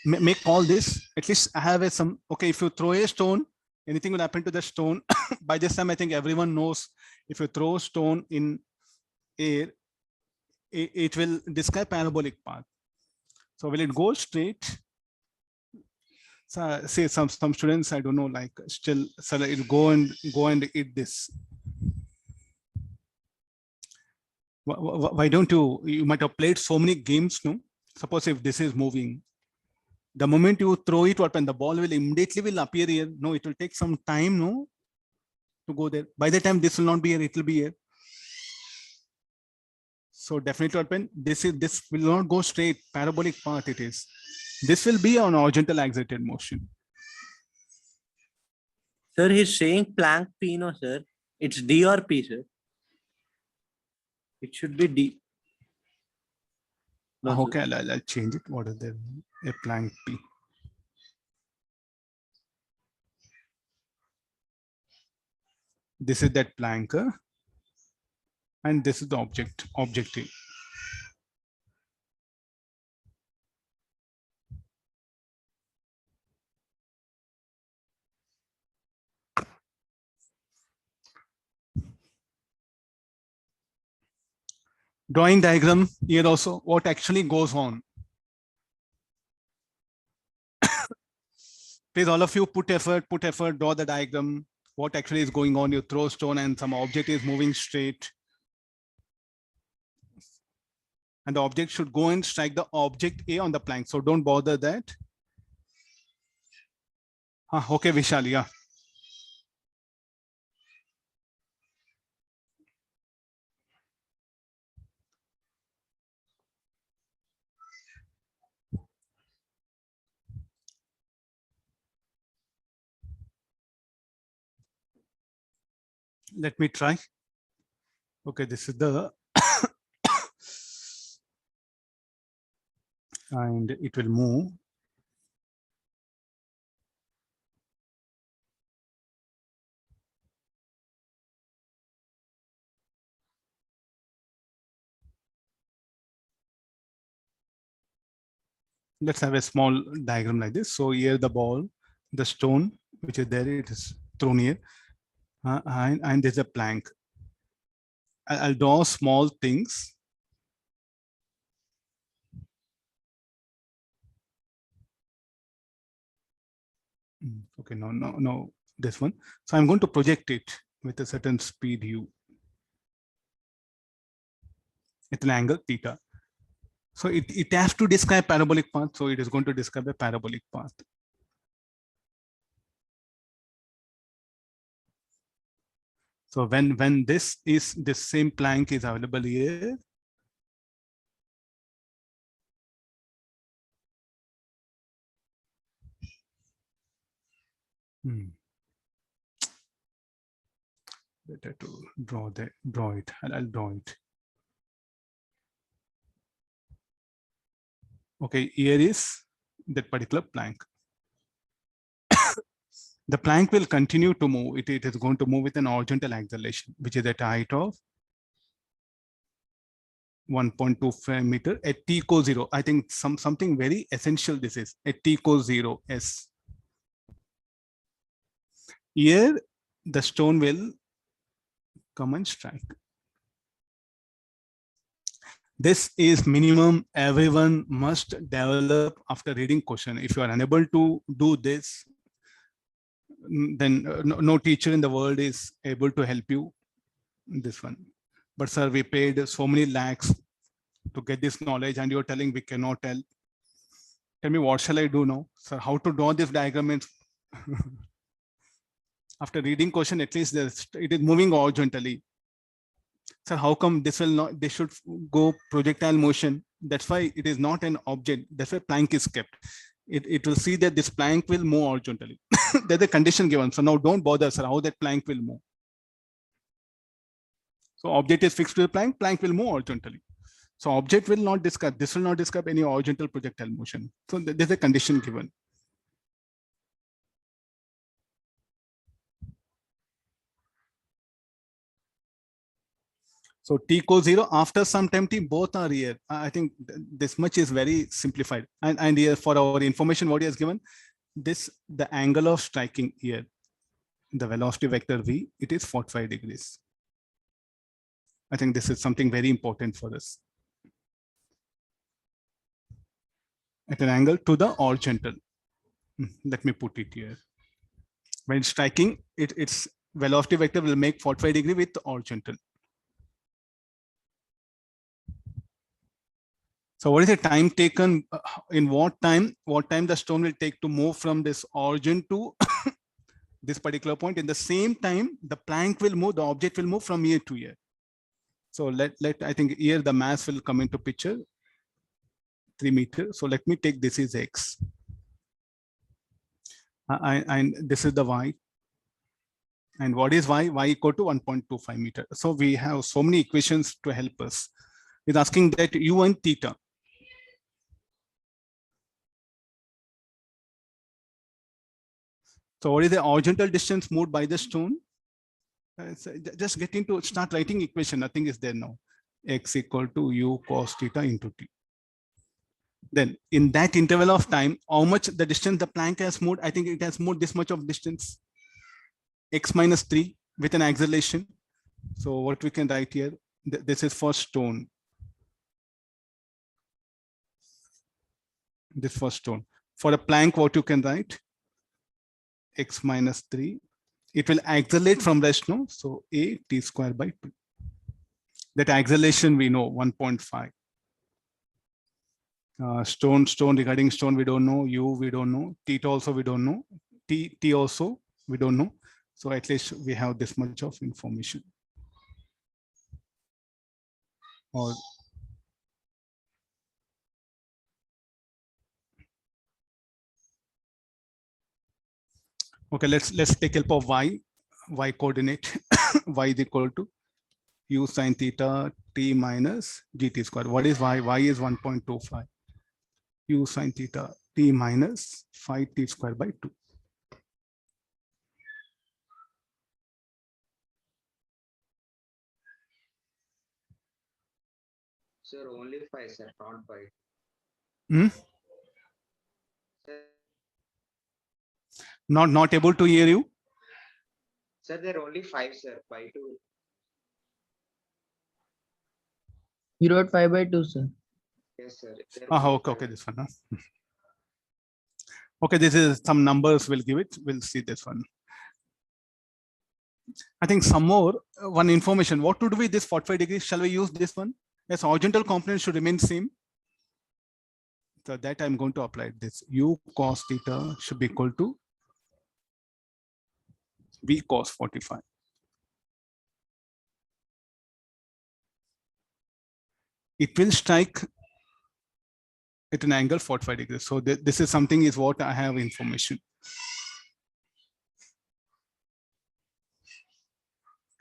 make all this. At least I have some, okay, if you throw a stone, anything will happen to the stone. By this time, I think everyone knows if you throw a stone in air, it will describe parabolic path. So will it go straight? So say some students, I don't know, like still, so it'll go and eat this. Why don't you might have played so many games, no? Suppose if this is moving, the moment you throw it, what, and the ball will immediately appear here. No, it will take some time, no, to go there. By the time this will not be here, it will be here. So definitely open. This will not go straight, parabolic path it is. This will be on horizontal accelerated motion. Sir, he's saying Planck P, no, sir. It's D or P, sir. It should be D. No, Okay, I'll change it. What is there? A Planck P. This is that Planck, and this is the objective. Drawing diagram here also, what actually goes on. Please, all of you put effort, draw the diagram. What actually is going on? You throw stone and some object is moving straight. And the object should go and strike the object A on the plank. So don't bother that. Okay, Vishal, yeah. Let me try. Okay, this is the and it will move. let's have a small diagram like this. So here the ball, the stone, which is there, it is thrown here, and there's a plank. I'll draw small things. Okay, no, this one. So I'm going to project it with a certain speed u at an angle theta. So it has to describe parabolic path. So it is going to describe a parabolic path. So when this same plank is available here, better to draw it. I'll draw it. Okay, here is that particular plank. The plank will continue to move. It is going to move with an horizontal acceleration, which is at a height of 1.25 meter at t equals 0. I think something very essential this is at t equals 0 s. Here the stone will come and strike. This is minimum everyone must develop after reading question. If you are unable to do this, then no teacher in the world is able to help you in this one. But sir, we paid so many lakhs to get this knowledge and you're telling we cannot tell. Tell me, what shall I do now? Sir, how to draw this diagram? After reading question, at least it is moving horizontally. Sir, how come this will not, they should go projectile motion? That's why it is not an object. That's why plank is kept. It will see that this plank will move horizontally. There's a condition given. So now don't bother, sir, how that plank will move. So object is fixed to the plank will move horizontally. So object will not describe, this will not describe any horizontal projectile motion. So there's a condition given. So t equals 0, after some time t, both are here. I think this much is very simplified. And here for our information, what he has given, the angle of striking here, the velocity vector v, it is 45 degrees. I think this is something very important for us. At an angle to the horizontal. Let me put it here. When striking, its velocity vector will make 45 degree with horizontal. So what is the time taken? In what time the stone will take to move from this origin to this particular point? In the same time, the plank will move, the object will move from here to here. So I think here the mass will come into picture, 3 meters. So let me take this is x. And this is the y. And what is y? Y equal to 1.25 meter. So we have so many equations to help us. It's asking that u and theta. So what is the horizontal distance moved by the stone? Just get into, start writing equation. Nothing is there now. X equal to u cos theta into t. Then in that interval of time, how much the distance the plank has moved? I think it has moved this much of distance. X minus 3 with an acceleration. So what we can write here, this is for stone. This for stone. For a plank, what you can write? X minus 3. It will accelerate from rest, no? So a t square by 2. That acceleration we know 1.5. Stone regarding stone we don't know. U we don't know. Theta also we don't know. T also we don't know. So at least we have this much of information. Or okay, let's take help of y coordinate. Y is equal to u sine theta t minus gt square. What is y? Y is 1.25. U sine theta t minus 5t square by 2. Sir, only 5, sir, not by. Not able to hear you. Sir, there are only 5, sir. By 2. You wrote 5 by 2, sir. Yes, sir. There are Ah, only okay, 5. okay, this one. Huh? Okay, this is some numbers. We'll give it. We'll see this one. I think some more one information. What to do with this 45 degrees? Shall we use this one? Yes, horizontal component should remain same. So that I'm going to apply this. U cos theta should be equal to V cos 45. It will strike at an angle 45 degrees. So this is something is what I have information.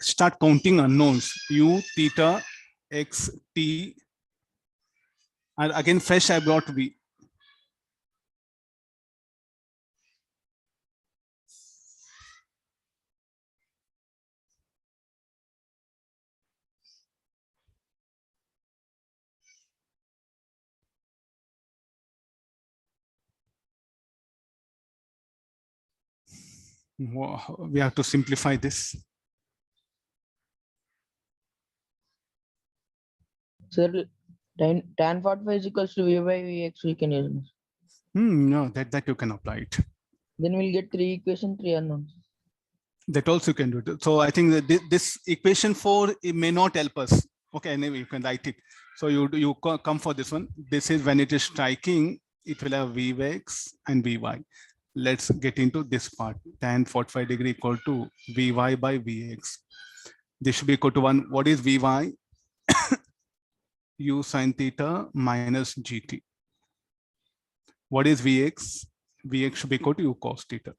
Start counting unknowns. U, theta, x, t. And again, fresh I brought V. We have to simplify this. Sir, tan 45 is equals to V by Vx, we can use. No, that you can apply it. Then we'll get 3 equation, 3 unknowns. That also you can do it. So I think that this equation 4, it may not help us. Okay, anyway, you can write it. So you come for this one. This is when it is striking, it will have Vx and Vy. Let's get into this part. Tan 45 degree equal to Vy by Vx. This should be equal to 1. What is Vy? U sin theta minus gt. What is Vx? Vx should be equal to U cos theta.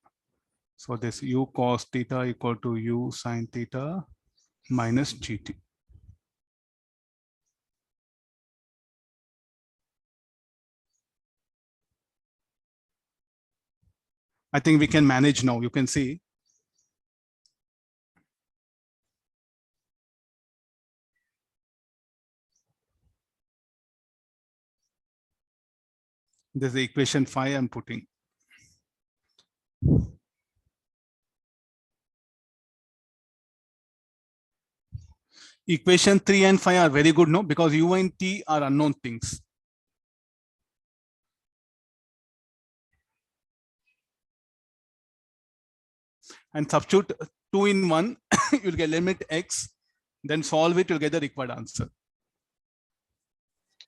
So this U cos theta equal to U sin theta minus gt. I think we can manage now. You can see. This is the equation 5 I'm putting. Equation 3 and 5 are very good, no? Because U and T are unknown things. And substitute 2 in 1, you'll get limit x, then solve it, you'll get the required answer.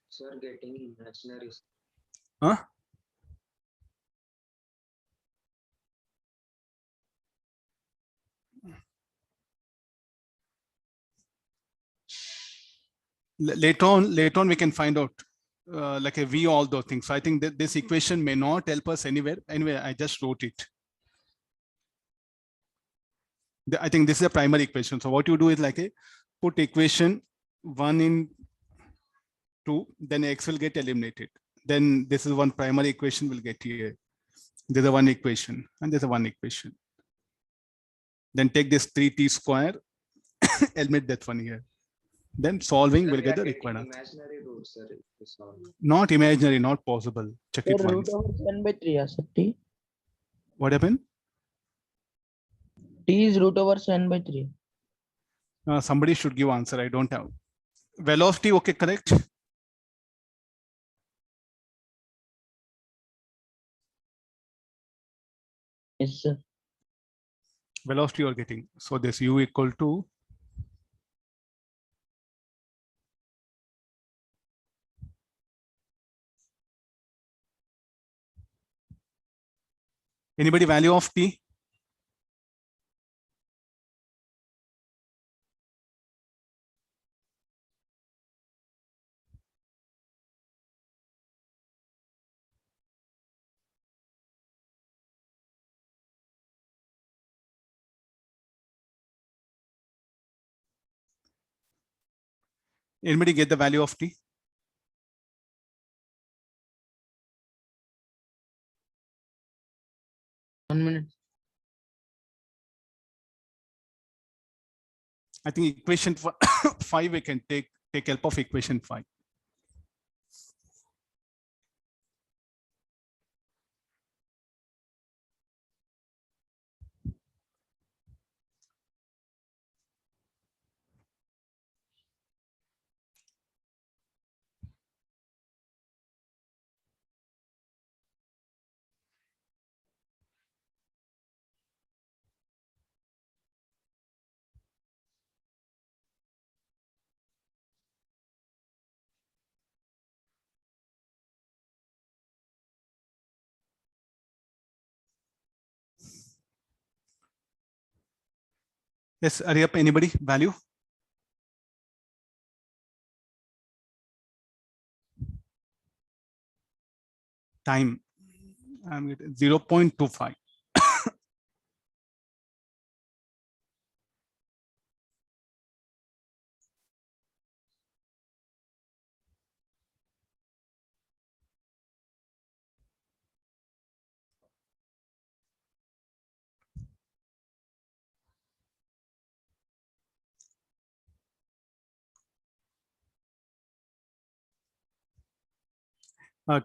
Sir, getting imaginary. Huh? Later on, we can find out like a V, all those things. So I think that this equation may not help us anywhere. Anyway, I just wrote it. I think this is a primary equation. So what you do is like a put equation 1 in 2, then x will get eliminated. Then this is one primary equation will get here. There's a one equation and there's a one equation. Then take this 3t square, eliminate that one here. Then solving Sir, will we get are the getting required answer. imaginary roots, sir. to solve. Not imaginary, not possible. Check Sir, it root once. over 7 by 3, sir. T. What happened? T is root over 7 by 3. Somebody should give answer. I don't have. Velocity, okay, correct. Yes, sir. Velocity you're getting. So this u equal to anybody value of t? Anybody get the value of t? One minute. I think equation 5 we can take help of equation 5. Yes, hurry up, anybody? Value? Time. I'm getting 0.25.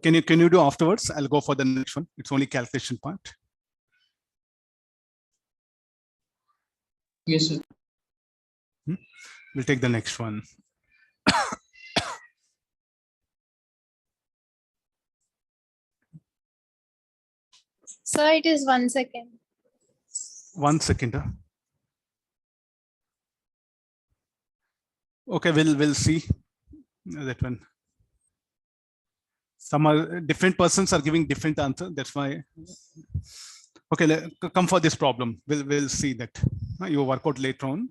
Can you do afterwards? I'll go for the next one. It's only calculation part. Yes, sir. We'll take the next one. Sir, it is 1 second. 1 second. Okay, we'll see that one. Some are different persons are giving different answer. That's why. Okay, come for this problem. We'll see that. You work out later on.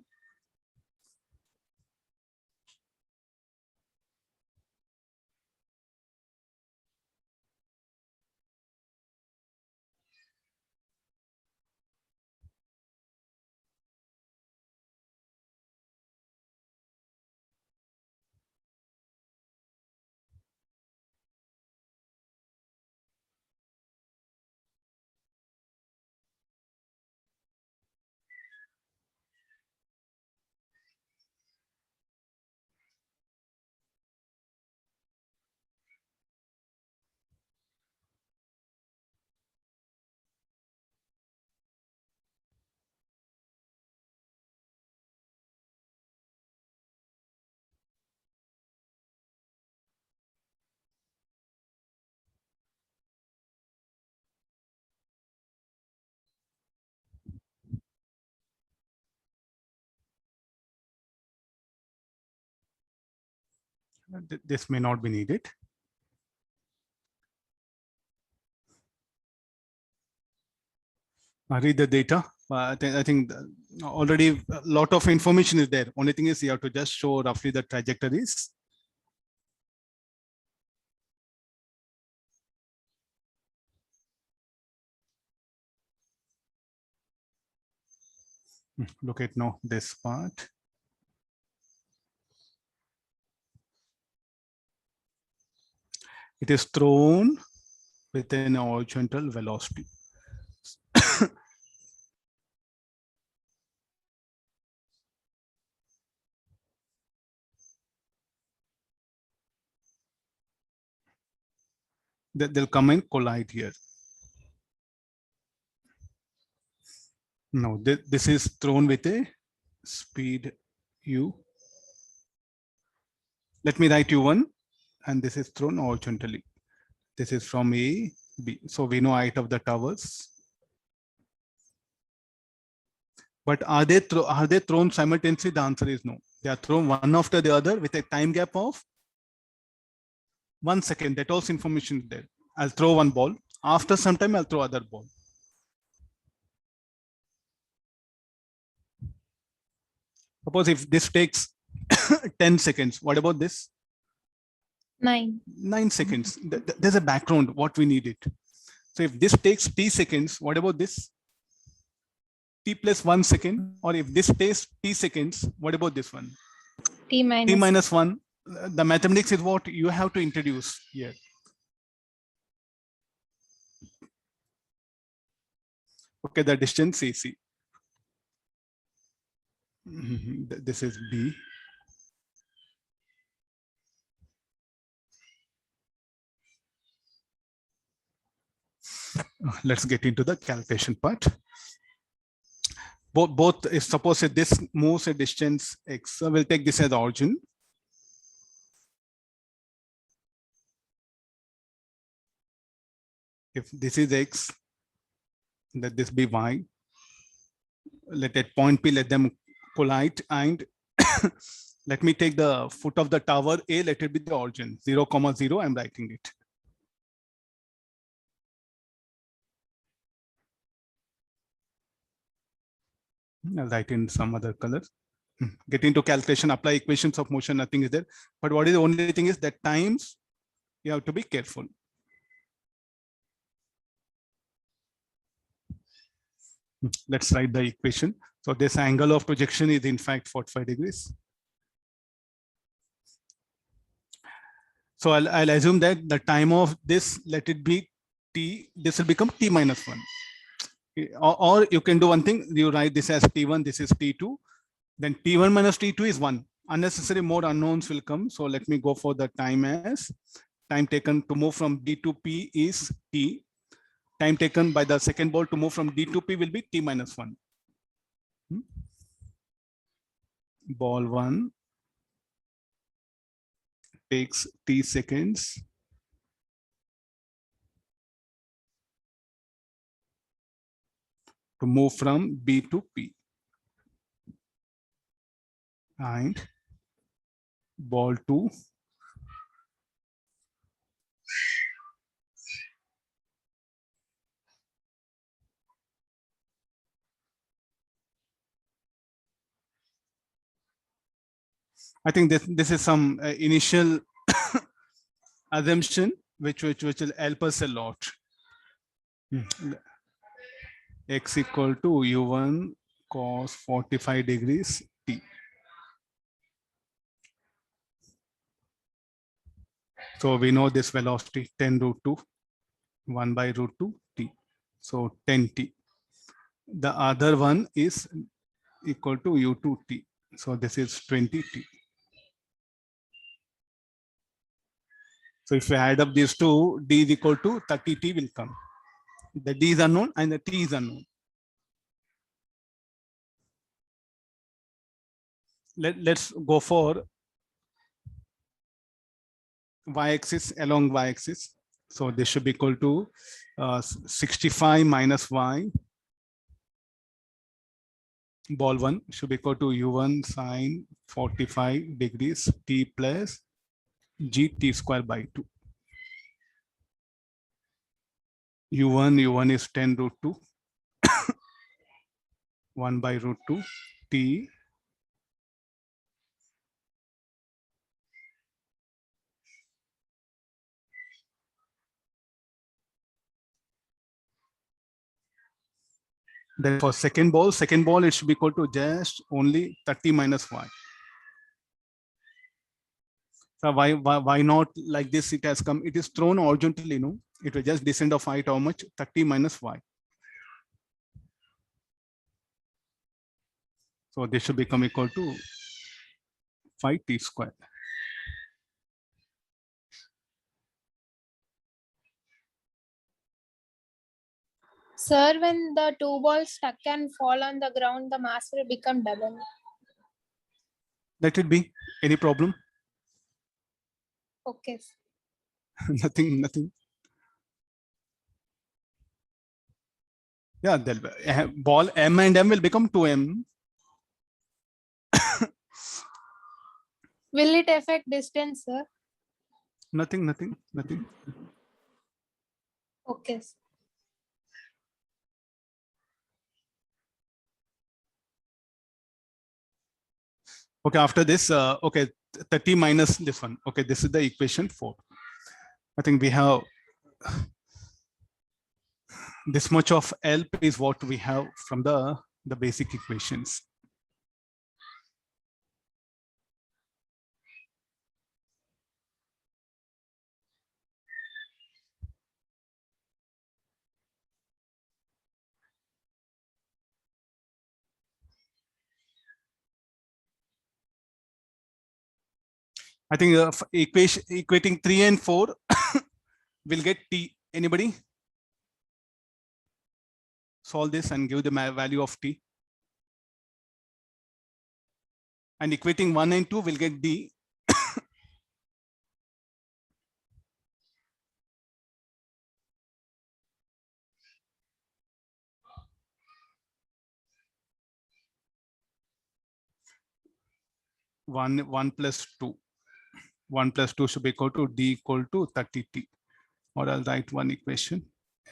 This may not be needed. Read the data. I think already a lot of information is there. Only thing is you have to just show roughly the trajectories. Look at now this part. It is thrown with an horizontal velocity. They'll come and collide here. No, this is thrown with a speed u. Let me write u1, and this is thrown horizontally. This is from A, B. So we know height of the towers. But are they thrown simultaneously? The answer is no. They are thrown one after the other with a time gap of 1 second. That also information is there. I'll throw one ball. After some time, I'll throw other ball. Suppose if this takes 10 seconds, what about this? 9. 9 seconds. There's a background, what we needed. So if this takes t seconds, what about this? T plus 1 second. Or if this takes t seconds, what about this one? T minus. T minus 1. The mathematics is what you have to introduce here. Okay, the distance AC. This is B. Let's get into the calculation part. Both if suppose this moves a distance x, so we'll take this as origin. If this is x, let this be y. Let at point P, let them collide, and let me take the foot of the tower A, let it be the origin, 0, 0, I'm writing it. I'll write in some other color. Get into calculation, apply equations of motion, nothing is there. But what is the only thing is that times you have to be careful. Let's write the equation. So this angle of projection is in fact 45 degrees. So I'll assume that the time of this, let it be t, this will become t minus 1. Or you can do one thing, you write this as t1, this is t2, then t1 minus t2 is 1. Unnecessary more unknowns will come. So let me go for the time as time taken to move from D to P is t. Time taken by the second ball to move from D to P will be t minus 1. Ball 1 takes t seconds to move from B to P. And ball 2 I think this is some initial assumption which will help us a lot. X equal to u1 cos 45 degrees t. So we know this velocity 10 root 2, 1 by root 2 t. So 10 t. The other one is equal to u2 t. So this is 20 t. So if we add up these two, d is equal to 30 t will come. The d is unknown and the t is unknown. Let's go for y-axis along y-axis. So this should be equal to 65 minus y. Ball 1 should be equal to u1 sine 45 degrees t plus gt square by 2. U1 is 10 root 2, 1 by root 2 t then for second ball it should be equal to just only 30 minus y. So why not like this? It has come, it is thrown horizontally, no? It will just descend of height how much? 30 minus y. So this should become equal to 5t square. Sir, when the two balls stuck and fall on the ground, the mass will become double. Let it be. Any problem? Okay. Nothing. Yeah, ball m and m will become 2m. Will it affect distance, sir? Nothing. Okay. Okay, after this, okay, 30 minus this one. Okay, this is the equation 4. I think we have this much of help is what we have from the basic equations. I think equating 3 and 4 will get t. Anybody? Solve this and give the value of t. And equating 1 and 2 will get d. One plus 2. 1 plus 2 should be equal to d equal to 30t. Or I'll write one equation.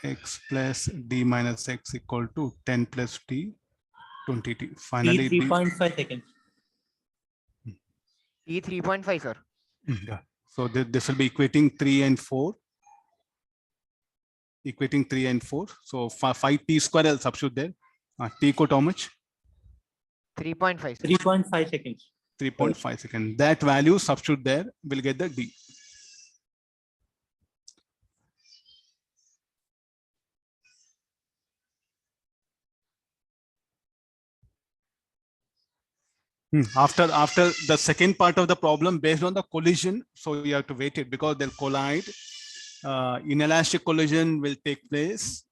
X plus d minus x equal to 10 plus t 20 t. Finally, T 3.5 seconds. T 3.5, sir. Yeah. So this will be equating 3 and 4. Equating 3 and 4. So 5t square, I'll substitute there. T equal to how much? 3.5, sir. 3.5 seconds. 3.5 seconds. That value substitute there, will get the D. After the second part of the problem, based on the collision, so you have to wait it because they'll collide. Inelastic collision will take place.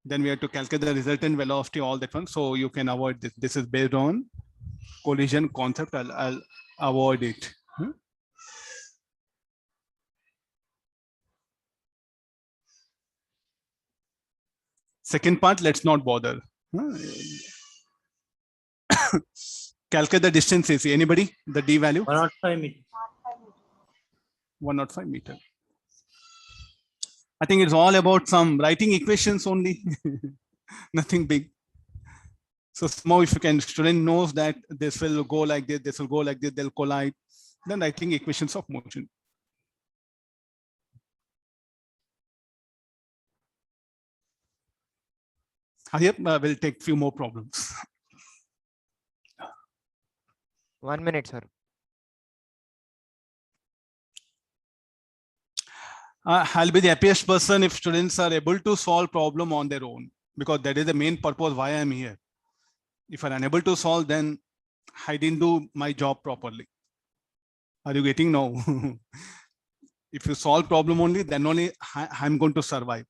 Then we have to calculate the resultant velocity, all that one. So you can avoid this. This is based on collision concept. I'll avoid it. Second part, let's not bother. Calculate the distances. Anybody? The D value? 105 meters. 105 meter. I think it's all about some writing equations only. Nothing big. So somehow if you can, student knows that this will go like this will go like this, they'll collide. Then writing equations of motion. Here we'll take few more problems. 1 minute, sir. I'll be the happiest person if students are able to solve problem on their own, because that is the main purpose why I'm here. If I'm unable to solve, then I didn't do my job properly. Are you getting now? If you solve problem only, then only I'm going to survive.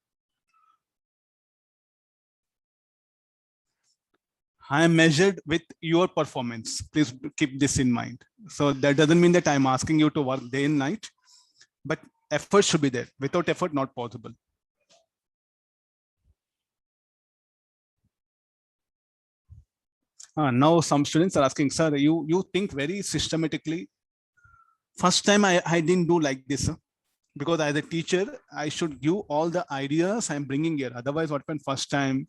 I am measured with your performance. Please keep this in mind. So that doesn't mean that I'm asking you to work day and night, but effort should be there. Without effort, not possible. Now some students are asking, sir, you think very systematically. First time I didn't do like this, because as a teacher, I should give all the ideas I'm bringing here. Otherwise, what happened first time?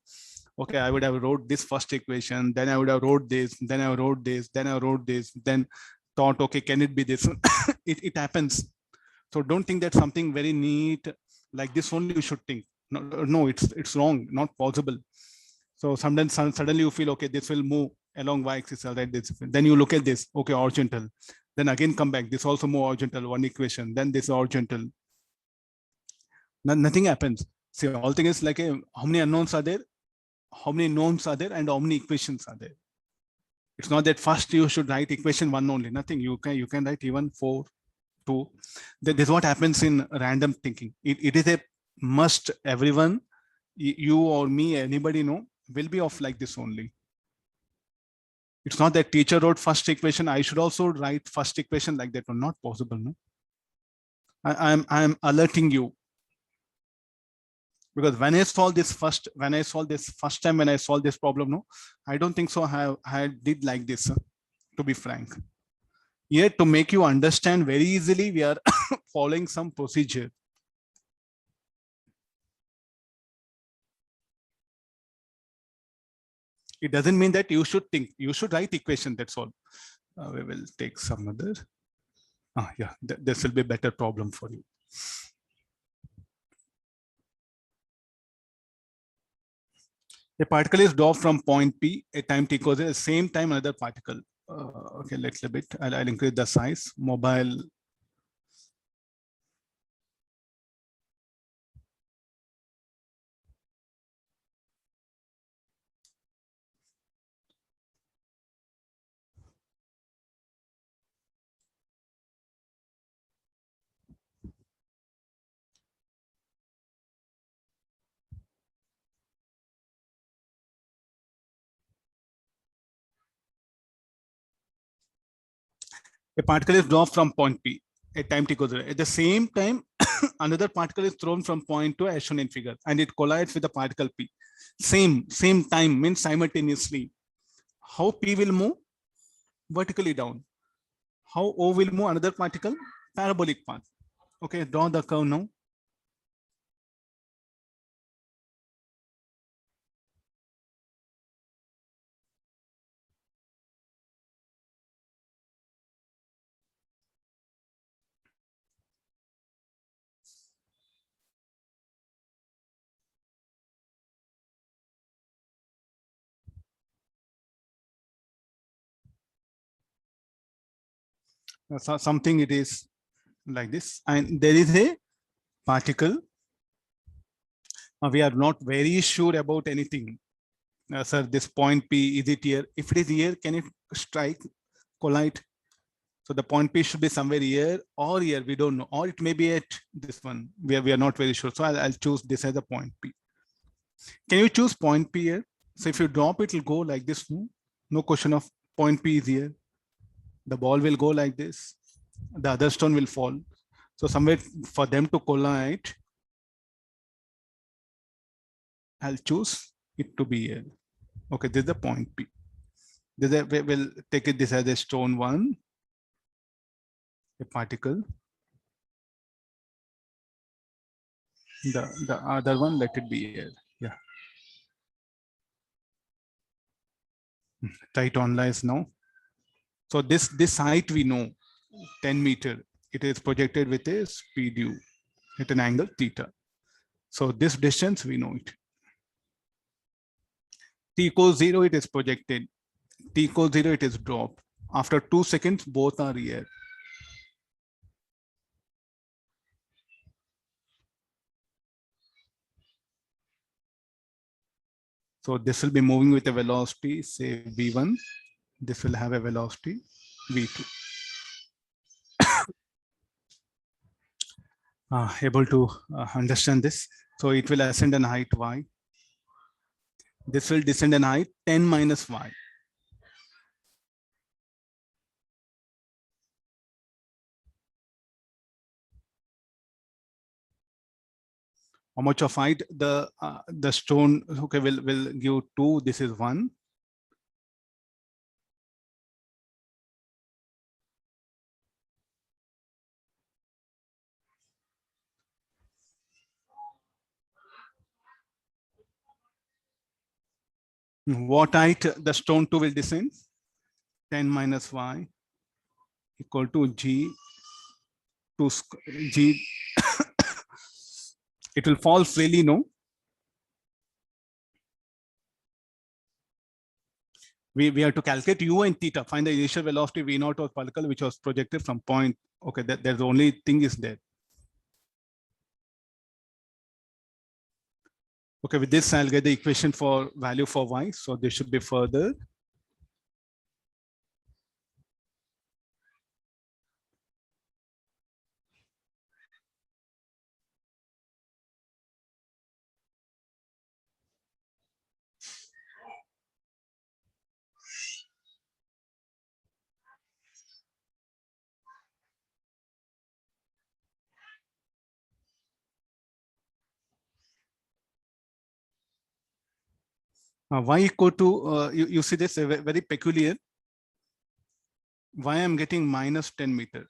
Okay, I would have wrote this first equation, then I would have wrote this, then I wrote this, then I wrote this, then thought, okay, can it be this? it happens. So don't think that something very neat like this only you should think. No, it's wrong, not possible. So sometimes suddenly you feel, okay, this will move along y-axis, right? Then you look at this, okay, horizontal. Then again come back, this also move horizontal, one equation, then this horizontal. Nothing happens. See, all thing is like how many unknowns are there? How many knowns are there and how many equations are there? It's not that first you should write equation 1 only. Nothing. You can write even 4, 2. This is what happens in random thinking. It is a must. Everyone, you or me, anybody know, will be off like this only. It's not that teacher wrote first equation, I should also write first equation like that. Not possible. No. I'm alerting you. Because when I solved this first time when I solved this problem, no, I don't think so. I did like this, to be frank. Here, to make you understand very easily, we are following some procedure. It doesn't mean that you should think. You should write equation. That's all. We will take some other. Yeah, this will be a better problem for you. A particle is dropped from point P at time t equals the same time another particle. Okay, let's a bit. I'll increase the size. Mobile. A particle is dropped from point P at time t equals 0. At the same time, another particle is thrown from point 2 as shown in figure, and it collides with the particle P. Same time means simultaneously. How P will move? Vertically down. How O will move? Another particle? Parabolic path. Okay, draw the curve now. something it is like this, and there is a particle. We are not very sure about anything. Sir, this point P, is it here? If it is here, can it strike, collide? So the point P should be somewhere here or here, we don't know. Or it may be at this one, where we are not very sure. So I'll choose this as a point P. Can you choose point P here? So if you drop it, will go like this. No question of point P is here. The ball will go like this. The other stone will fall. So somewhere for them to collide, I'll choose it to be here. Okay, this is the point P. We'll take it this as a stone 1, a particle. The other one, let it be here. Yeah. Try to analyze now. So this height we know, 10 meter. It is projected with a speed u at an angle theta. So this distance we know it. T equals 0, it is projected. T equals 0, it is dropped. After 2 seconds, both are here. So this will be moving with a velocity, say v1. This will have a velocity v2. Able to understand this. So it will ascend in height y. This will descend in height 10 minus y. How much of height the stone, okay, will give 2. This is 1. What height the stone 2 will descend? 10 minus y equal to g to g. It will fall freely, no? We have to calculate u and theta, find the initial velocity v naught of particle which was projected from point. Okay, there's the only thing is there. Okay, with this, I'll get the equation for value for y. So this should be further. Y equal to, you see this very peculiar. Why I'm getting minus 10 meter.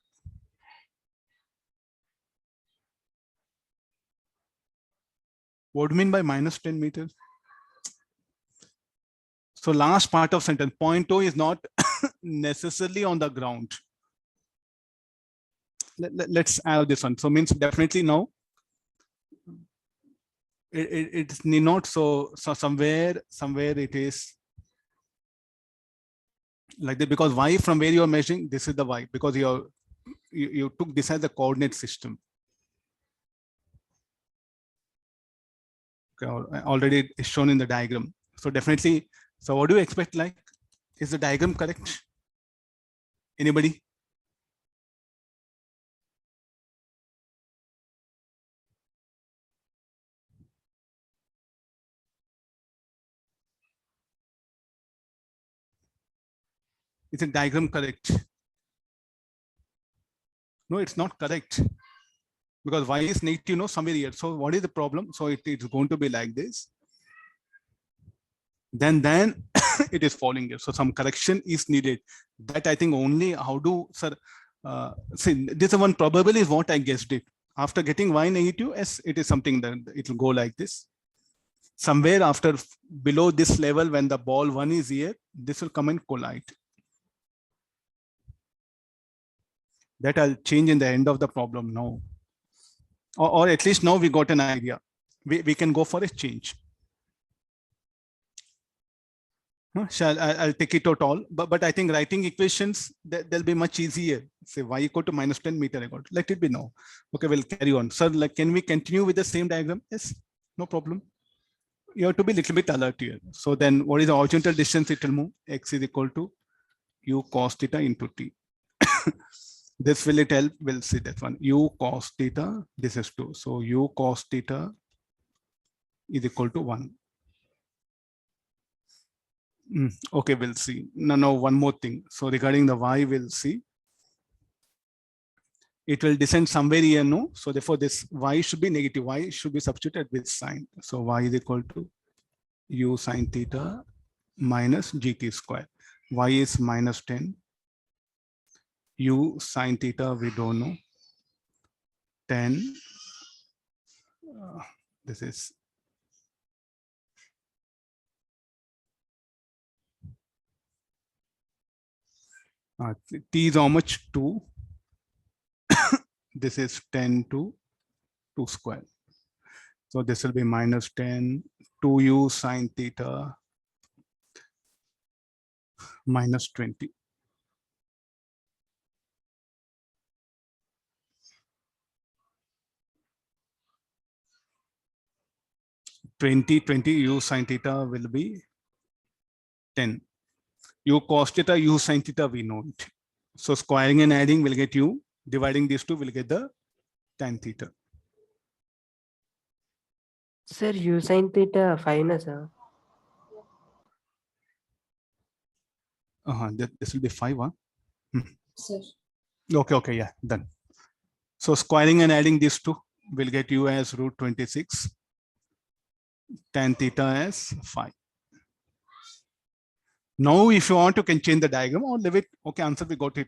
What do you mean by minus 10 meters? So last part of sentence, point O is not necessarily on the ground. Let's add this one. So means definitely no. It's not so somewhere it is like that, because y from where you are measuring, this is the y, because you took this as the coordinate system. Okay, already it's shown in the diagram. So definitely, so what do you expect? Like, is the diagram correct? Anybody? Is the diagram correct? No, it's not correct, because y is negative, somewhere here. So what is the problem? So it's going to be like this. Then it is falling here. So some correction is needed. That I think only how do, sir, see, this one probably is what I guessed it. After getting y negative, yes, it is something that it will go like this. Somewhere after below this level, when the ball 1 is here, this will come and collide. That I'll change in the end of the problem now. Or at least now we got an idea. We can go for a change. I'll take it out all, but I think writing equations, they'll be much easier say y equal to minus 10 meter equal to, let it be no. Okay, we'll carry on. Sir, like, can we continue with the same diagram? Yes, no problem. You have to be a little bit alert here. So then what is the horizontal distance it will move? X is equal to u cos theta into t. This will it help? We'll see that one. U cos theta, this is 2. So u cos theta is equal to 1. Okay, we'll see. No, one more thing. So regarding the y, we'll see. It will descend somewhere here, no? So therefore this y should be negative. Y should be substituted with sign. So y is equal to u sine theta minus gt square. Y is minus 10. U sine theta, we don't know. 10. This is t is how much? 2. This is 10 to 2 square. So this will be minus 10 2u sine theta minus 20. 20 u sine theta will be 10. U cos theta, u sine theta, we know it. So squaring and adding will get u. Dividing these two will get the tan theta. Sir, u sin theta 5 na sir. This will be 5, huh? Sir. Okay, yeah, done. So squaring and adding these two will get u as root 26. Tan theta as 5. Now, if you want, you can change the diagram or leave it. Okay, answer, we got it.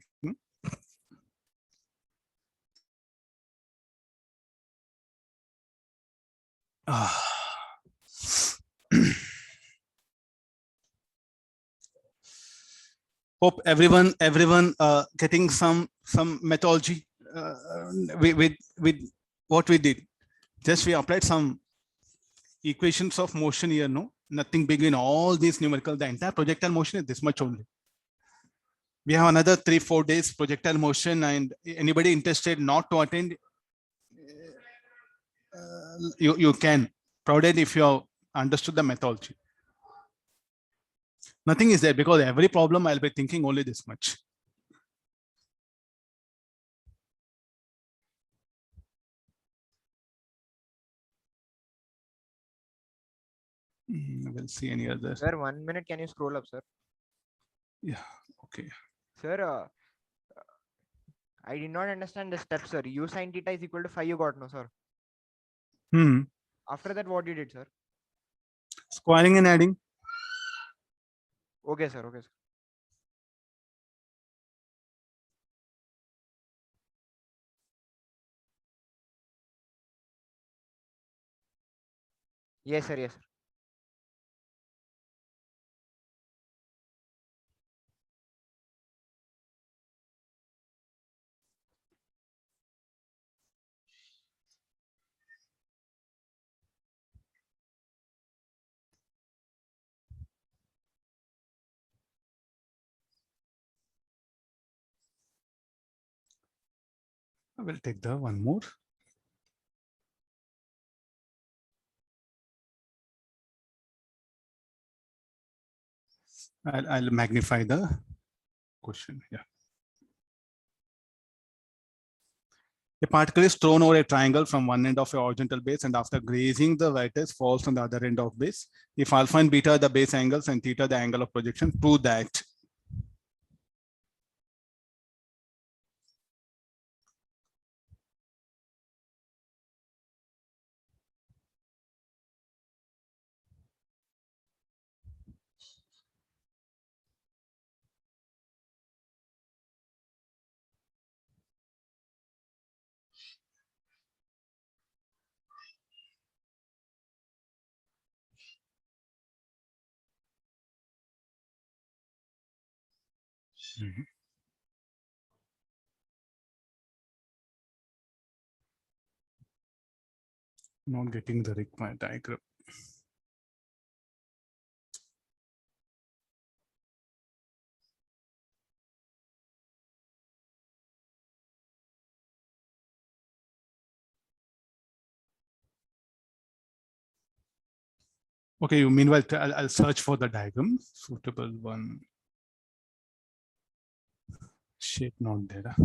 Hope everyone getting some methodology with what we did. Just we applied some equations of motion here, no? Nothing big in all these numerical. The entire projectile motion is this much only. We have another 3-4 days projectile motion, and anybody interested not to attend, you can, provided if you have understood the methodology. Nothing is there because every problem I'll be thinking only this much. We'll see any other. Sir, 1 minute, can you scroll up, sir? Yeah, okay. Sir, I did not understand the steps, sir. U sin theta is equal to 5 you got, no, sir? After that, what you did, sir? Squaring and adding. Okay, sir. Okay, sir. Yes, sir. Yes, sir. I will take the one more. I'll magnify the question. Yeah. A particle is thrown over a triangle from one end of a horizontal base, and after grazing the vertex falls on the other end of base. If alpha and beta are the base angles and theta the angle of projection, prove that. Not getting the required diagram. Okay, you meanwhile, I'll search for the diagram, suitable one. Shit, not there.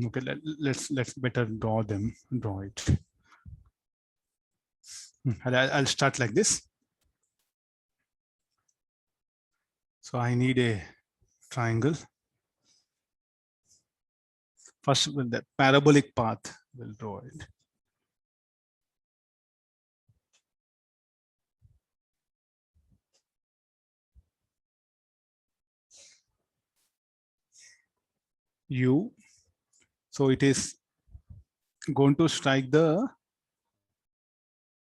Okay, let's better draw it. I'll start like this. So I need a triangle. First, with the parabolic path, we'll draw it. U. So it is going to strike the,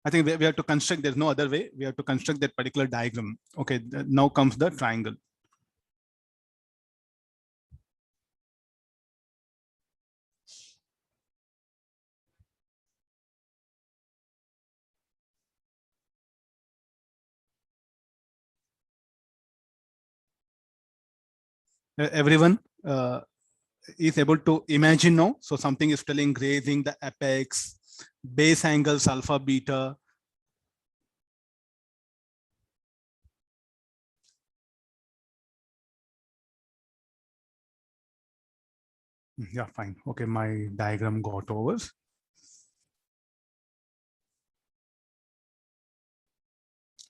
I think we have to construct, there's no other way. We have to construct that particular diagram. Okay, now comes the triangle. Everyone is able to imagine now. So something is telling grazing the apex, base angles alpha, beta. Yeah, fine. Okay, my diagram got over.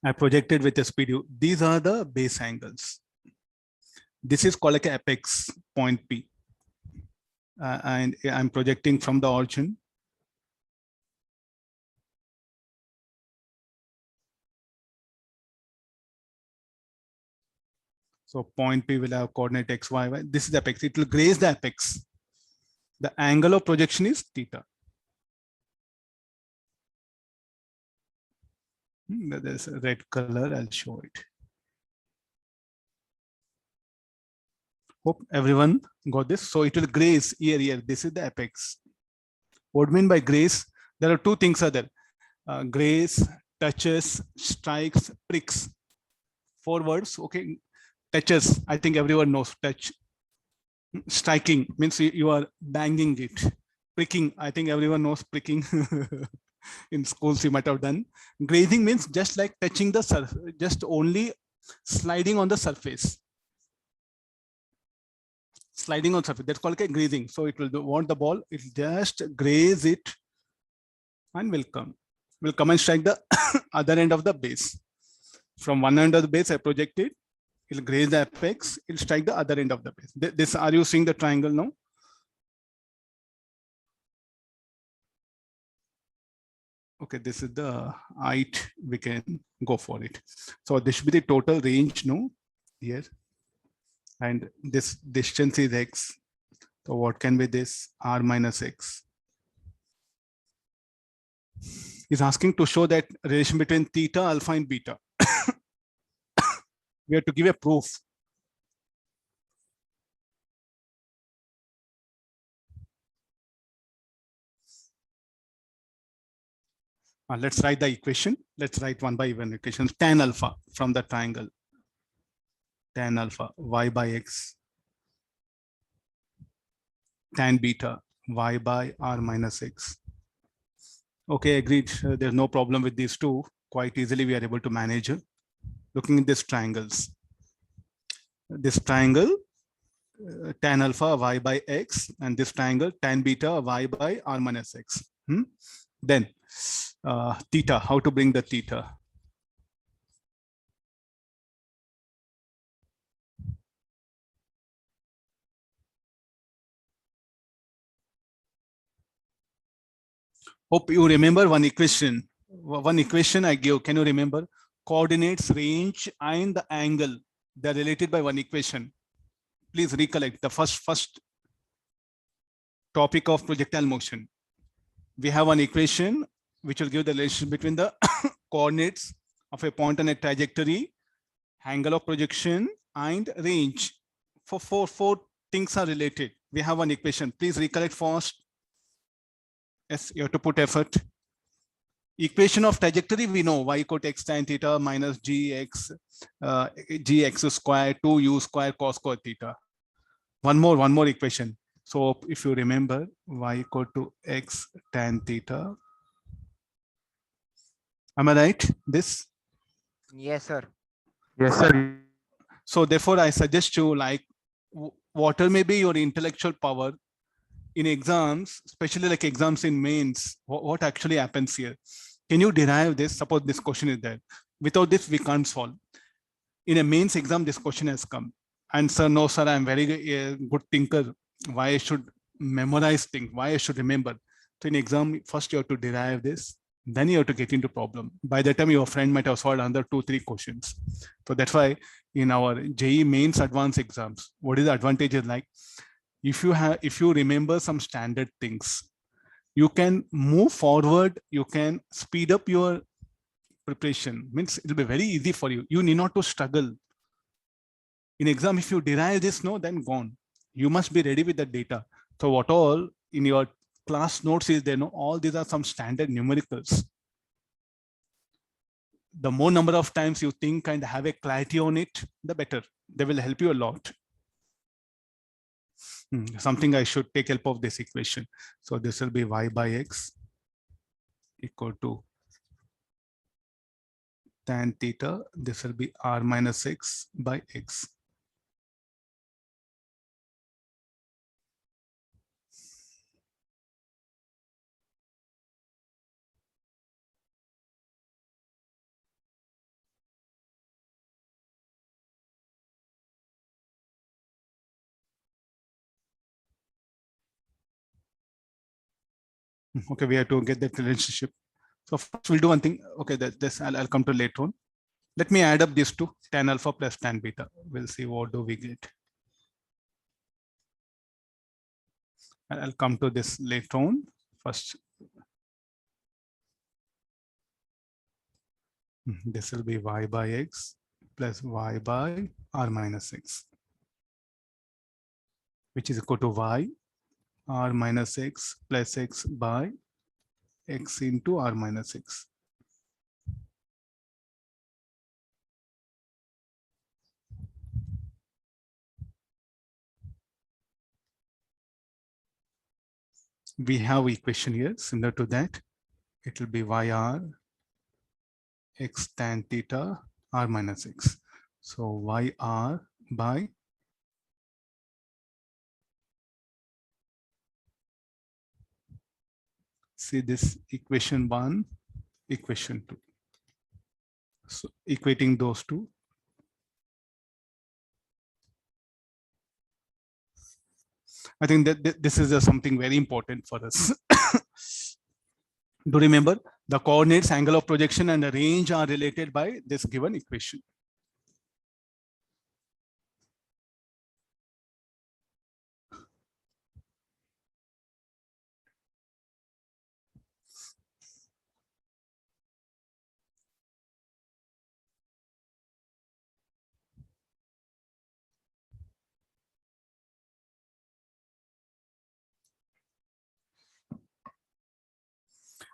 I projected with a speed u. These are the base angles. This is called like an apex point P. And I'm projecting from the origin. So point P will have coordinate x, y, y. This is the apex. It will graze the apex. The angle of projection is theta. There's a red color. I'll show it. Hope everyone got this. So it will graze here. This is the apex. What I mean by graze? There are two things are there. Graze, touches, strikes, pricks. 4 words. Okay. Touches. I think everyone knows touch. Striking means you are banging it. Pricking. I think everyone knows pricking. In schools you might have done. Grazing means just like touching the surface, just only sliding on the surface. Sliding on surface, that's called a grazing. So it will want the ball, it will just graze it and will come and strike the other end of the base. From one end of the base I project it, it will graze the apex, it will strike the other end of the base. This, are you seeing the triangle now? Okay, this is the height, we can go for it. So this should be the total range, no? Here. And this distance is x. So what can be this? R minus x. He's asking to show that relation between theta, alpha, and beta. We have to give a proof. Let's write the equation. Let's write one by one equation. Tan alpha from the triangle. Tan alpha, y by x. Tan beta, y by r minus x. Okay, agreed. There's no problem with these two. Quite easily we are able to manage. Looking at these triangles. This triangle, tan alpha, y by x, and this triangle, tan beta, y by r minus x. Then theta, how to bring the theta? Hope you remember one equation. One equation I gave. Can you remember? Coordinates, range, and the angle. They're related by one equation. Please recollect the first topic of projectile motion. We have one equation which will give the relationship between the coordinates of a point on a trajectory, angle of projection, and range. For four things are related. We have one equation. Please recollect first. Yes, you have to put effort. Equation of trajectory, we know y equal to x tan theta minus gx square 2u square cos square theta. One more equation. So if you remember, y equal to x tan theta. Am I right? This? Yes, sir. Yes, sir. So therefore, I suggest you, like, whatever may be your intellectual power in exams, especially like exams in mains, what actually happens here? Can you derive this? Suppose this question is there. Without this, we can't solve. In a mains exam, this question has come. And sir, no, sir, I'm very good thinker. Why I should memorize things? Why I should remember? So in exam, first you have to derive this. Then you have to get into problem. By the time your friend might have solved another 2-3 questions. So that's why in our JEE mains advanced exams, what is the advantage is like? If you remember some standard things, you can move forward, you can speed up your preparation. Means it'll be very easy for you. You need not to struggle. In exam, if you derive this, no, then gone. You must be ready with the data. So what all in your class notes is there, no, all these are some standard numericals. The more number of times you think and have a clarity on it, the better. They will help you a lot. Something I should take help of this equation. So this will be y by x equal to tan theta. This will be r minus x by x. Okay, we have to get that relationship. So first we'll do one thing. Okay, this I'll come to later on. Let me add up these two, tan alpha plus tan beta. We'll see what do we get. I'll come to this later on. First, this will be y by x plus y by r minus x, which is equal to y r minus x plus x by x into r minus x. We have equation here similar to that. It will be yr x tan theta r minus x. So yr by see this equation 1, equation 2. So equating those two. I think that this is something very important for us. Do remember the coordinates, angle of projection, and the range are related by this given equation.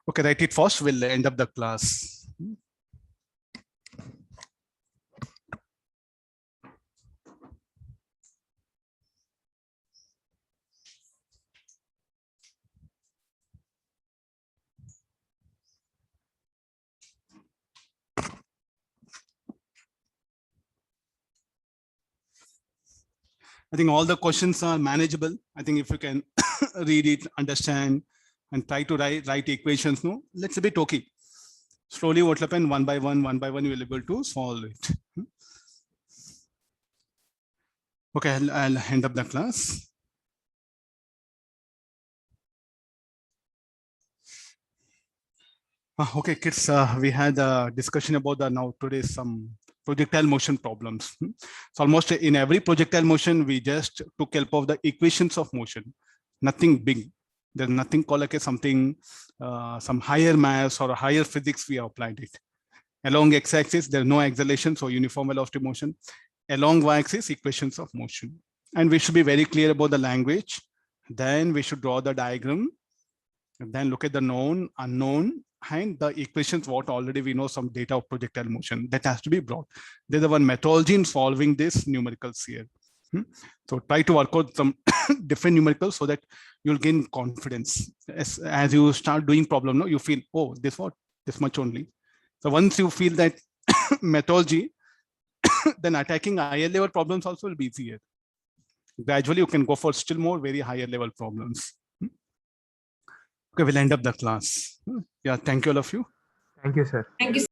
Okay, write it first. We'll end up the class. I think all the questions are manageable. I think if you can read it, understand, and try to write equations, no, let's a bit okay. Slowly what will happen, one by one, you will be able to solve it. Okay, I'll end up the class. Okay, kids, we had a discussion about the now today some projectile motion problems. So almost in every projectile motion, we just took help of the equations of motion, nothing big. There's nothing called like a something, some higher mass or a higher physics, we applied it. Along x-axis, there's no acceleration, so uniform velocity motion. Along y-axis, equations of motion. And we should be very clear about the language. Then we should draw the diagram. And then look at the known, unknown, and the equations, what already we know some data of projectile motion that has to be brought. There's the one methodology in solving this numericals here. So try to work out some different numericals so that you'll gain confidence. As you start doing problem, no, you feel, oh, this much only. So once you feel that methodology, then attacking higher level problems also will be easier. Gradually, you can go for still more very higher level problems. Okay, we'll end up the class. Yeah, thank you all of you. Thank you, sir. Thank you.